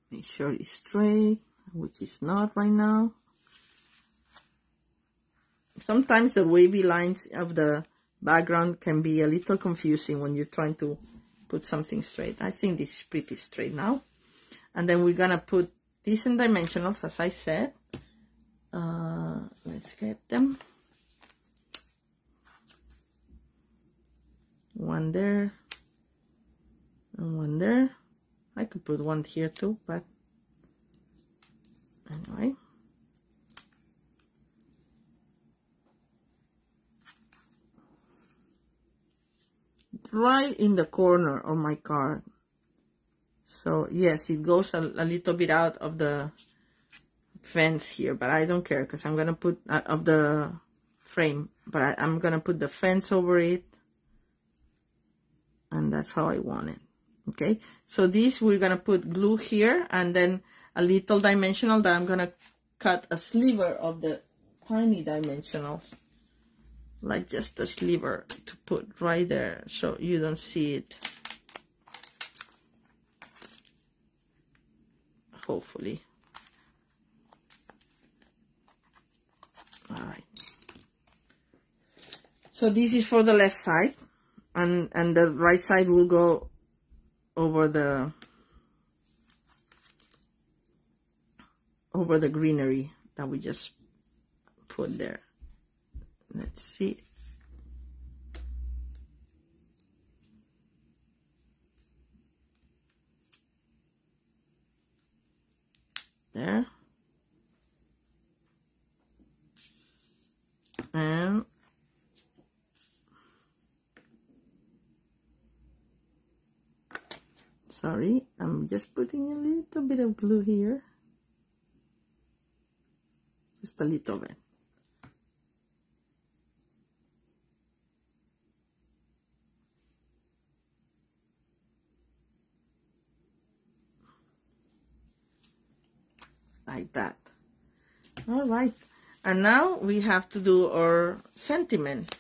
Make sure it's straight, which is not right now. Sometimes the wavy lines of the background can be a little confusing when you're trying to put something straight. I think this is pretty straight now. And then we're gonna put these in dimensionals, as I said. Let's get them. One there, and one there. I could put one here too, but anyway. Right in the corner of my card. So yes, it goes a little bit out of the fence here, but I don't care because I'm gonna put of the frame, but I'm gonna put the fence over it, and that's how I want it. Okay, so this we're gonna put glue here, and then a little dimensional that I'm gonna cut a sliver of the tiny dimensionals, like just a sliver to put right there so you don't see it. Hopefully. All right. So this is for the left side, and the right side will go over the greenery that we just put there. Let's see. There. And sorry, I'm just putting a little bit of glue here. Just a little bit. Like that. All right. And now we have to do our sentiment.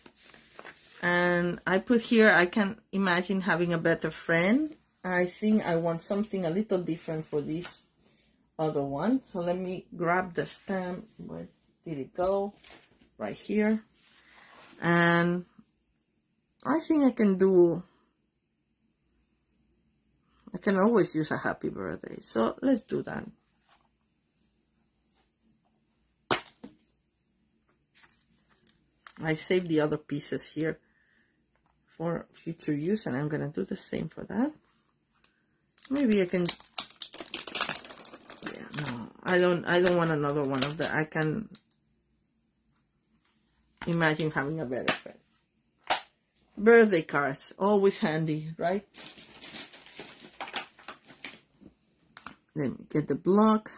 And I put here, I can imagine having a better friend. I think I want something a little different for this other one. So let me grab the stamp. Where did it go? Right here. And I think I can always use a happy birthday. So let's do that. I saved the other pieces here for future use, and I'm gonna do the same for that. Maybe I can, yeah, no, I don't want another one of that. I can Imagine having a better friend. Birthday cards, always handy, right? Let me get the block.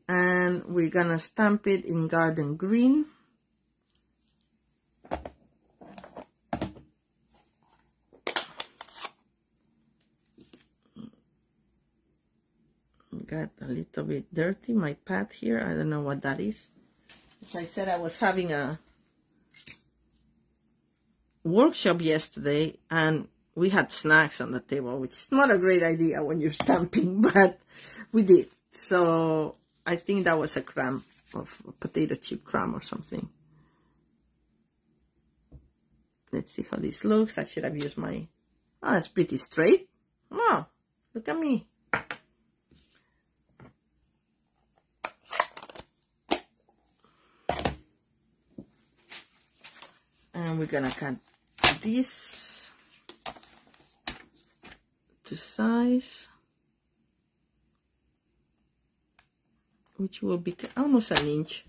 And we're gonna stamp it in garden green. Got a little bit dirty, my pad here. I don't know what that is. As I said, I was having a workshop yesterday and we had snacks on the table, which is not a great idea when you're stamping, but we did. So I think that was a crumb of potato chip crumb or something. Let's see how this looks. I should have used my... Oh, it's pretty straight. Oh, look at me. And we're gonna cut this to size, which will be almost an inch.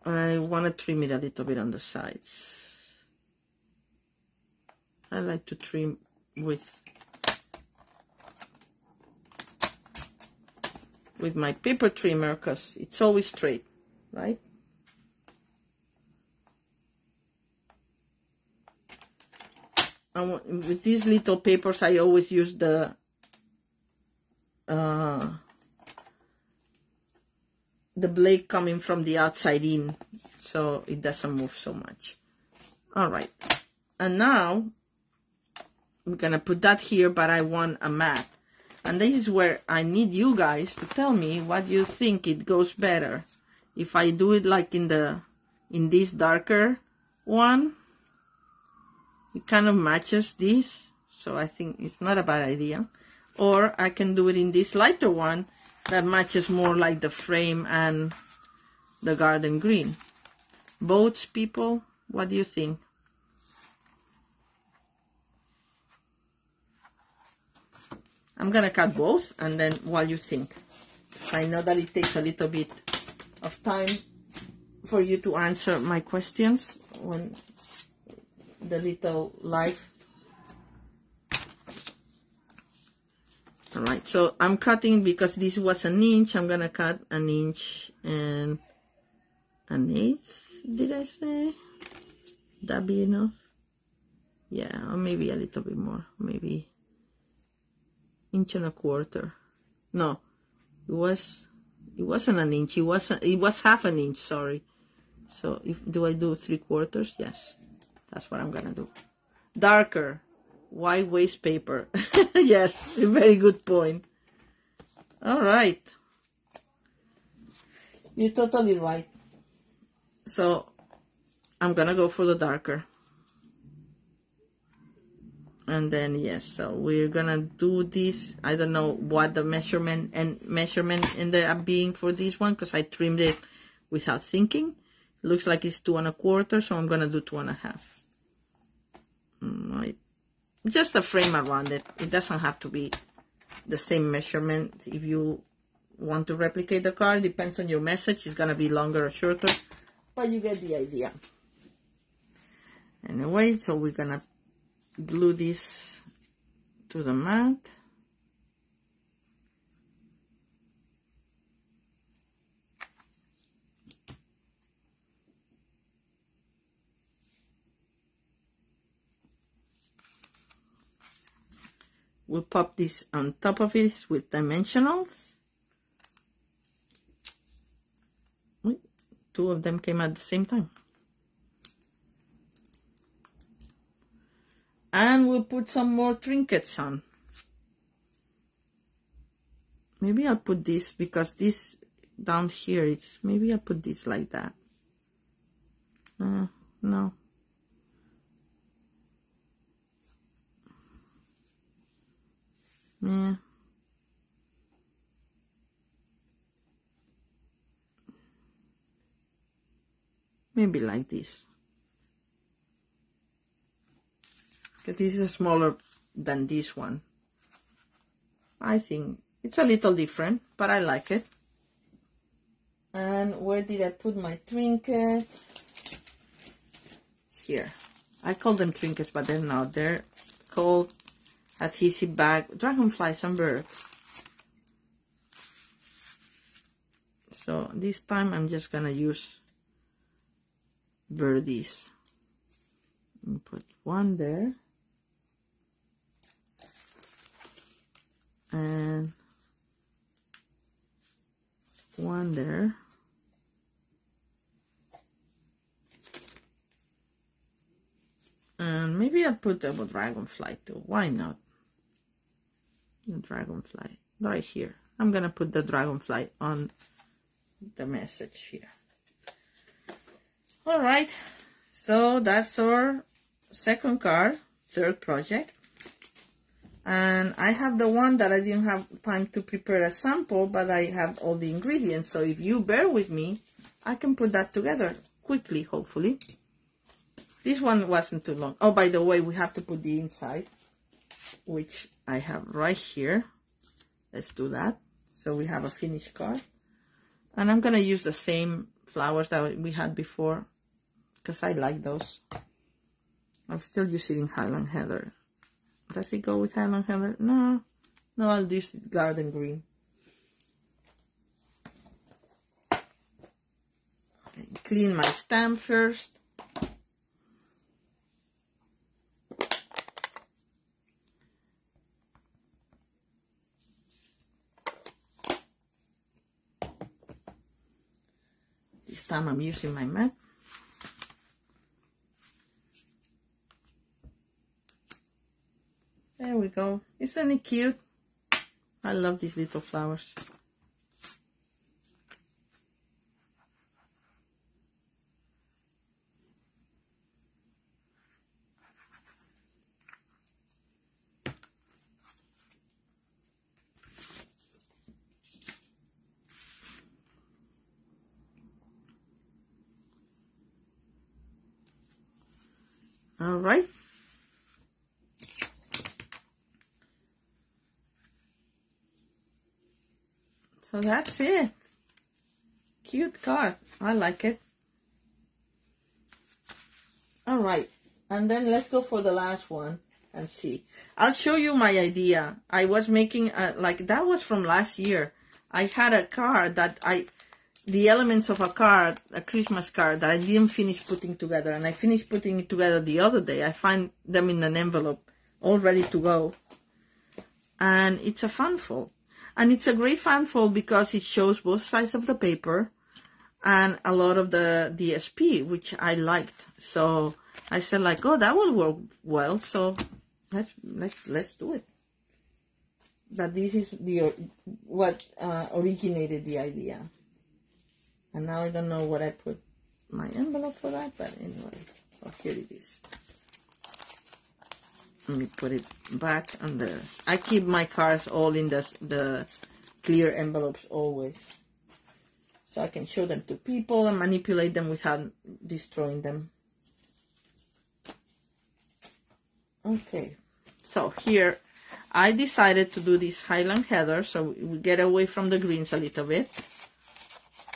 I want to trim it a little bit on the sides. I like to trim with my paper trimmer because it's always straight, right? And with these little papers, I always use the blade coming from the outside in, so it doesn't move so much. All right, and now I'm gonna put that here, but I want a mat. And this is where I need you guys to tell me what you think it goes better. If I do it like in this darker one, it kind of matches this. So I think it's not a bad idea. Or I can do it in this lighter one that matches more like the frame and the garden green. Boats, people, what do you think? I'm gonna cut both and then what you think. I know that it takes a little bit of time for you to answer my questions when the little live. All right, so I'm cutting because this was an inch. I'm gonna cut an inch and an eighth. Did I say? That be enough? Yeah, or maybe a little bit more. Maybe inch and a quarter. No, it wasn't an inch. It was half an inch. Sorry. So do I do 3/4? Yes, that's what I'm gonna do. Darker, white waste paper. Yes, a very good point. All right, you're totally right. So I'm gonna go for the darker. And then, yes, so we're gonna do this. I don't know what the measurement ended up being for this one because I trimmed it without thinking. It looks like it's 2 1/4, so I'm gonna do 2 1/2. Right. Just a frame around it. It doesn't have to be the same measurement. If you want to replicate the card, depends on your message. It's gonna be longer or shorter, but you get the idea. Anyway, so we're gonna glue this to the mat. We'll pop this on top of it with dimensionals. Wait, 2 of them came at the same time. And we'll put some more trinkets on. Maybe I'll put this because this down here, maybe I'll put this like that. No. Yeah. Maybe like this. Because this is smaller than this one. I think It's a little different, but I like it. And where did I put my trinkets? Here. I call them trinkets, but they're not. They're called adhesive bag, dragonflies and birds. So this time I'm just gonna use birdies. And put one there. And one there. And maybe I'll put a dragonfly too. Why not? The dragonfly right here. I'm gonna put the dragonfly on the message here. All right, so that's our second card, third project. And I have the one that I didn't have time to prepare a sample, but I have all the ingredients. So if you bear with me, I can put that together quickly, hopefully. This one wasn't too long. Oh, by the way, we have to put the inside, which I have right here. Let's do that. So we have a finished card. And I'm going to use the same flowers that we had before, because I like those. I'll still use it in Highland Heather. Does it go with Highland Heather? No. No, I'll use garden green. Okay, clean my stamp first. This time I'm using my mat. There we go. Isn't it cute? I love these little flowers. All right. So that's it. Cute card. I like it. All right. And then let's go for the last one and see. I'll show you my idea. I was making, like, that was from last year. I had a card that the elements of a card, a Christmas card, that I didn't finish putting together. And I finished putting it together the other day. I find them in an envelope, all ready to go. And it's a fan fold. And it's a great fan fold because it shows both sides of the paper and a lot of the DSP, which I liked. So I said, like, oh, that will work well. So let's do it. But this is what originated the idea. And now I don't know what I put my envelope for that, but anyway, oh, here it is. Let me put it back on the... I keep my cards all in the clear envelopes always. So I can show them to people and manipulate them without destroying them. Okay, so here I decided to do this Highland Heather, so we get away from the greens a little bit.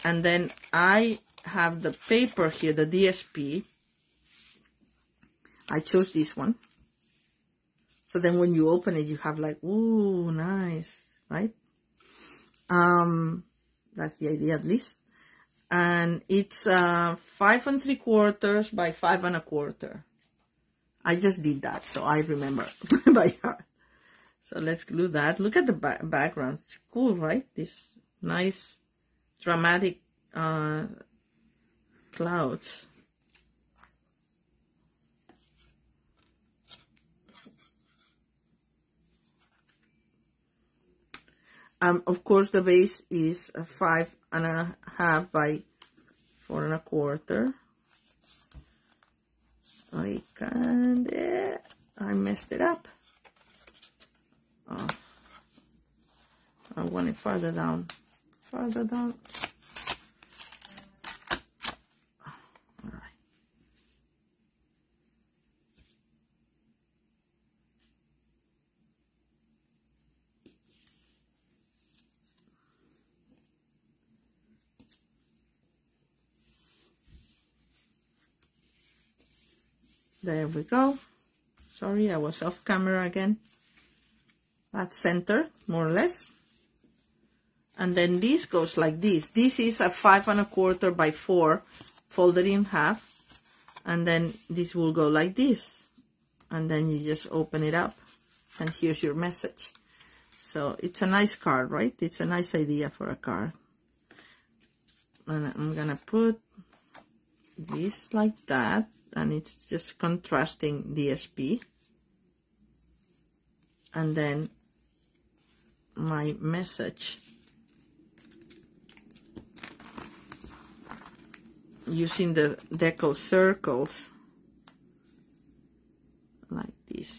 And then I have the paper here, the DSP. I chose this one. So then when you open it, you have like, ooh, nice, right? That's the idea at least. And it's 5 3/4 by 5 1/4. I just did that, so I remember by heart. So let's glue that. Look at the background. It's cool, right? This nice dramatic clouds. Of course, the base is 5 1/2 by 4 1/4. I messed it up. Oh, I want it farther down. Farther down. All right. There we go. Sorry, I was off camera again. That's center, more or less. And then this goes like this. This is a 5 1/4 by 4, folded in half. And then this will go like this. And then you just open it up. And here's your message. So it's a nice card, right? It's a nice idea for a card. And I'm gonna put this like that. And it's just contrasting DSP. And then my message using the decal circles like this.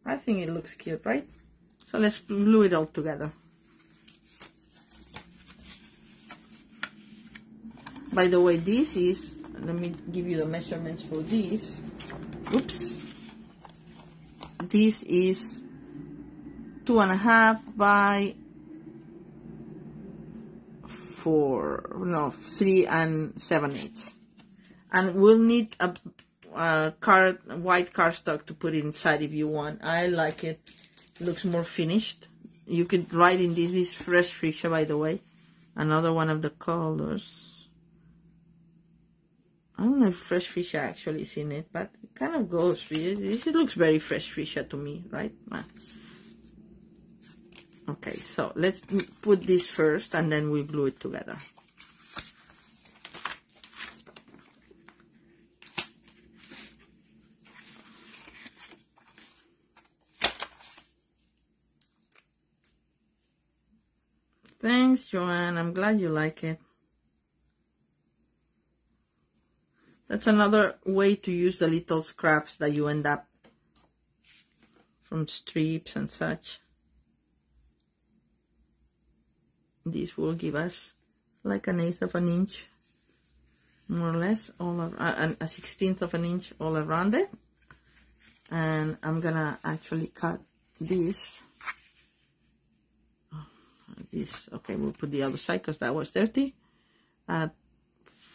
I think it looks cute, right? So let's glue it all together. By the way, this is, let me give you the measurements for this. Oops. This is 2.5 by 3 7/8. And we'll need a white cardstock to put it inside if you want. I like it. It looks more finished. You could write in this is fresh freesia, by the way. Another one of the colors. I don't know if fresh freesia actually is in it, but it kind of goes with it. It looks very fresh freesia to me, right? Okay, so let's put this first and then we glue it together. Thanks, Joanne. I'm glad you like it. That's another way to use the little scraps that you end up from strips and such. This will give us like 1/8 of an inch, more or less, a 1/16 of an inch all around it. And I'm gonna actually cut this. Okay, we'll put the other side because that was dirty. At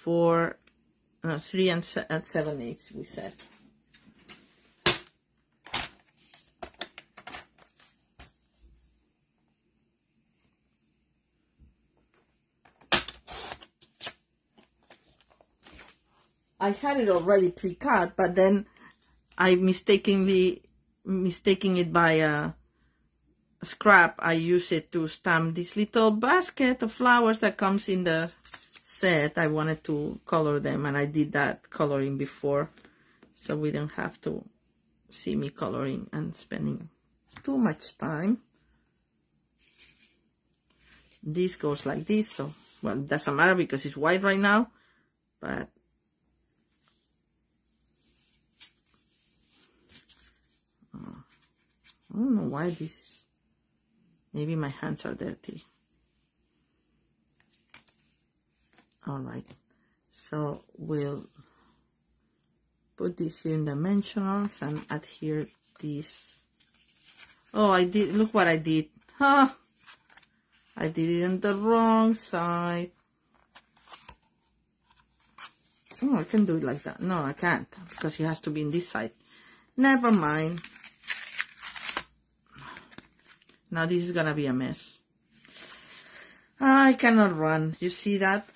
3 7/8, we said. I had it already pre-cut, but then I mistaking it by a scrap. I use it to stamp this little basket of flowers that comes in the set. I wanted to color them, and I did that coloring before, so we don't have to see me coloring and spending too much time. This goes like this, so, well, it doesn't matter because it's white right now, but I don't know why this is, maybe my hands are dirty. All right, so we'll put this here in dimensionals and adhere this. Oh, I did, look what I did. Huh, I did it on the wrong side. Oh, I can do it like that. No, I can't, because it has to be in this side. Never mind. Now this is gonna be a mess. I cannot run. You see that?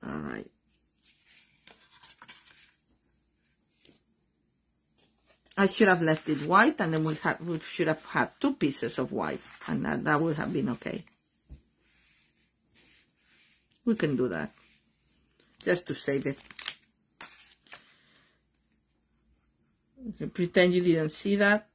All right. I should have left it white, and then we should have had 2 pieces of white, and that would have been okay. We can do that, just to save it. You pretend you didn't see that.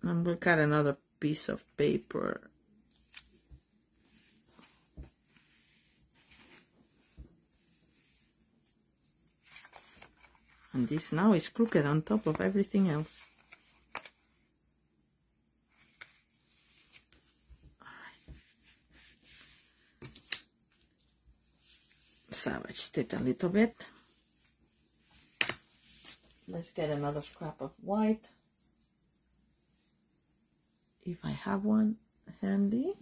And we'll cut another piece of paper. And this now is crooked on top of everything else. Savaged it a little bit. Let's get another scrap of white. if I have one handy.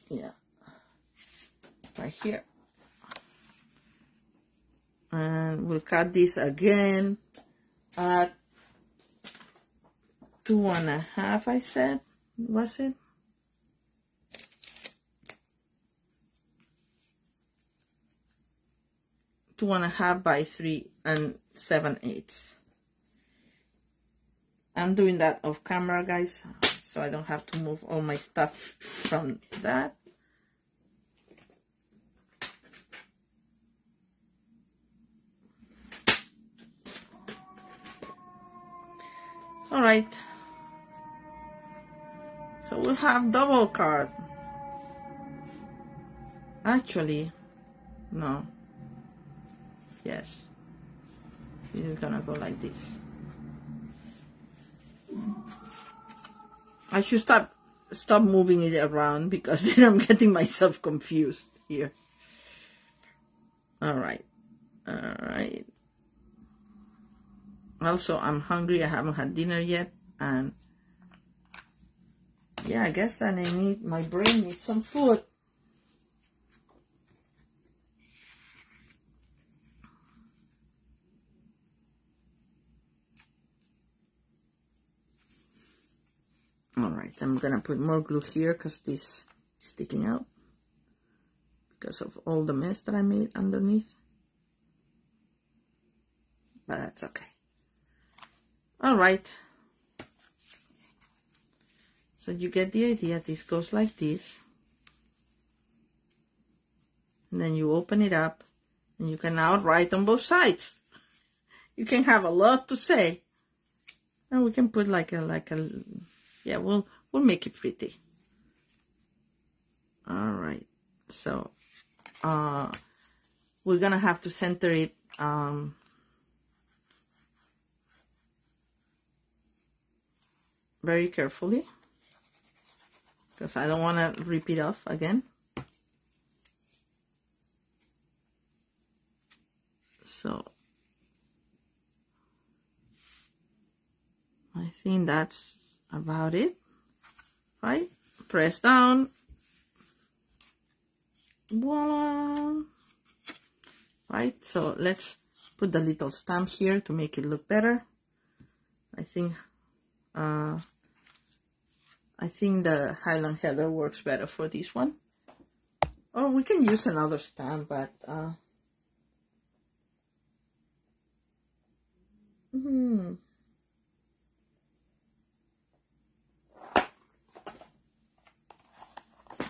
Yeah, right here. And we'll cut this again at 2.5, I said, was it? Two and a half by 3 7/8. I'm doing that off camera, guys, so I don't have to move all my stuff from that. All right. So we'll have double card. Actually, no. Yes. This is gonna go like this. I should stop moving it around because then I'm getting myself confused here. All right. All right. Also, I'm hungry. I haven't had dinner yet, and yeah, I guess that my brain needs some food. All right, I'm gonna put more glue here because this is sticking out because of all the mess that I made underneath. But that's okay. All right. So you get the idea. This goes like this. And then you open it up and you can now write on both sides. You can have a lot to say. And we can put yeah, we'll make it pretty. All right. So we're gonna have to center it very carefully because I don't want to rip it off again. So I think that's about it, right? Press down. Voila. Right, so let's put the little stamp here to make it look better. I think the Highland heather works better for this one. Or we can use another stamp, but I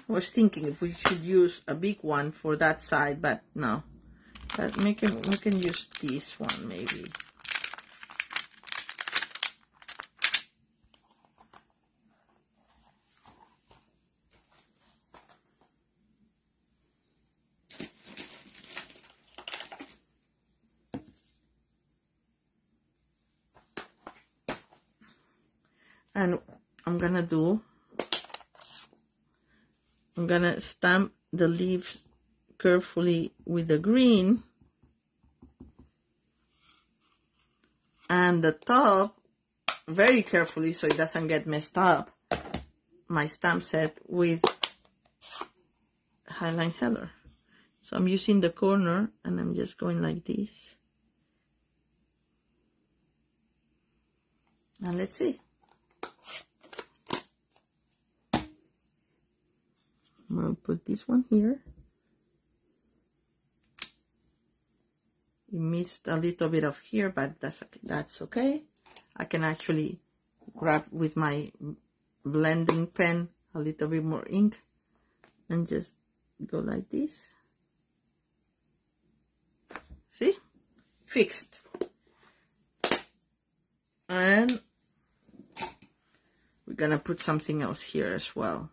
was thinking if we should use a big one for that side, but no. But we can use this one maybe. And I'm gonna stamp the leaves carefully with the green, and the top very carefully so it doesn't get messed up. My stamp set with Highland heather. So I'm using the corner and I'm just going like this. And let's see. I'm going to put this one here. It missed a little bit of here, but that's okay. I can actually grab with my blending pen a little bit more ink and just go like this. See? Fixed. And we're gonna put something else here as well.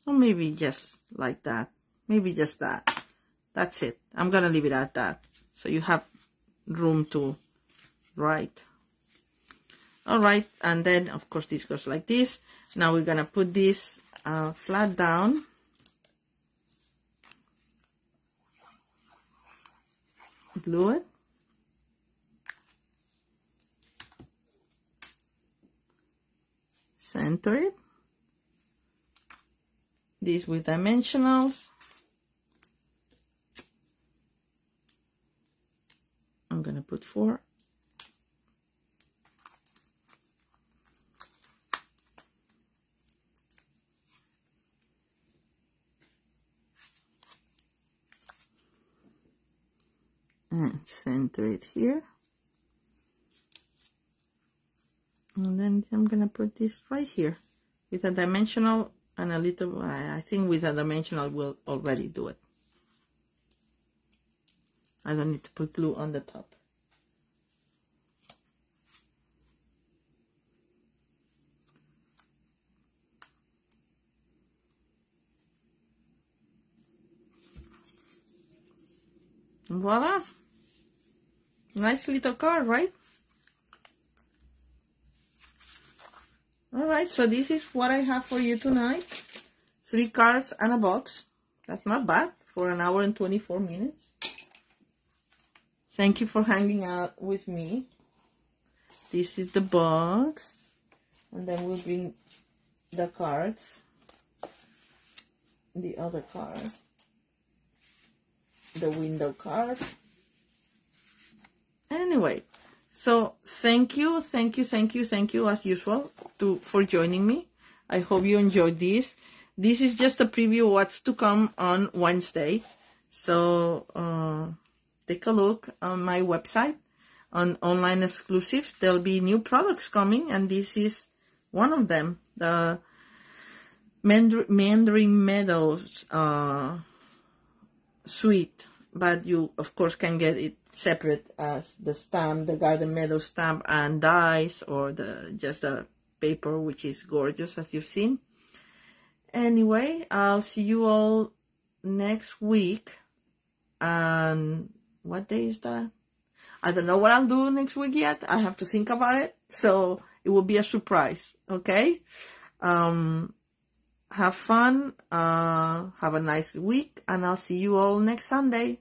Or maybe just like that. Maybe just that. That's it. I'm gonna leave it at that. So you have room to write. All right, and then of course this goes like this. Now we're gonna put this flat down. Glue it. Center it. This with dimensionals. I'm gonna put 4. And center it here. And then I'm gonna put this right here with a dimensional and a little, I think with a dimensional will already do it. I don't need to put glue on the top. Voila! Nice little card, right? Alright, so this is what I have for you tonight. 3 cards and a box. That's not bad for an hour and 24 minutes. Thank you for hanging out with me. This is the box. And then we'll bring the cards. The other card. The window card. Anyway, so thank you as usual for joining me. I hope you enjoyed this. This is just a preview of what's to come on Wednesday. So take a look on my website on online exclusives. There'll be new products coming, and this is one of them, the Meandering Meadows suite. But you of course can get it separate as the stamp, the Garden Meadow stamp and dies, or just the paper, which is gorgeous as you've seen. Anyway, I'll see you all next week. And what day is that? I don't know what I'll do next week yet. I have to think about it. So it will be a surprise. Okay? Have fun. Have a nice week. And I'll see you all next Sunday.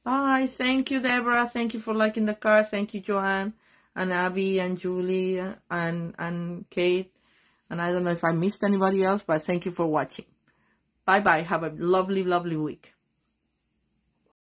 Bye. Thank you, Deborah. Thank you for liking the card. Thank you, Joanne, and Abby, and Julie, and Kate. And I don't know if I missed anybody else, but thank you for watching. Bye-bye. Have a lovely, lovely week.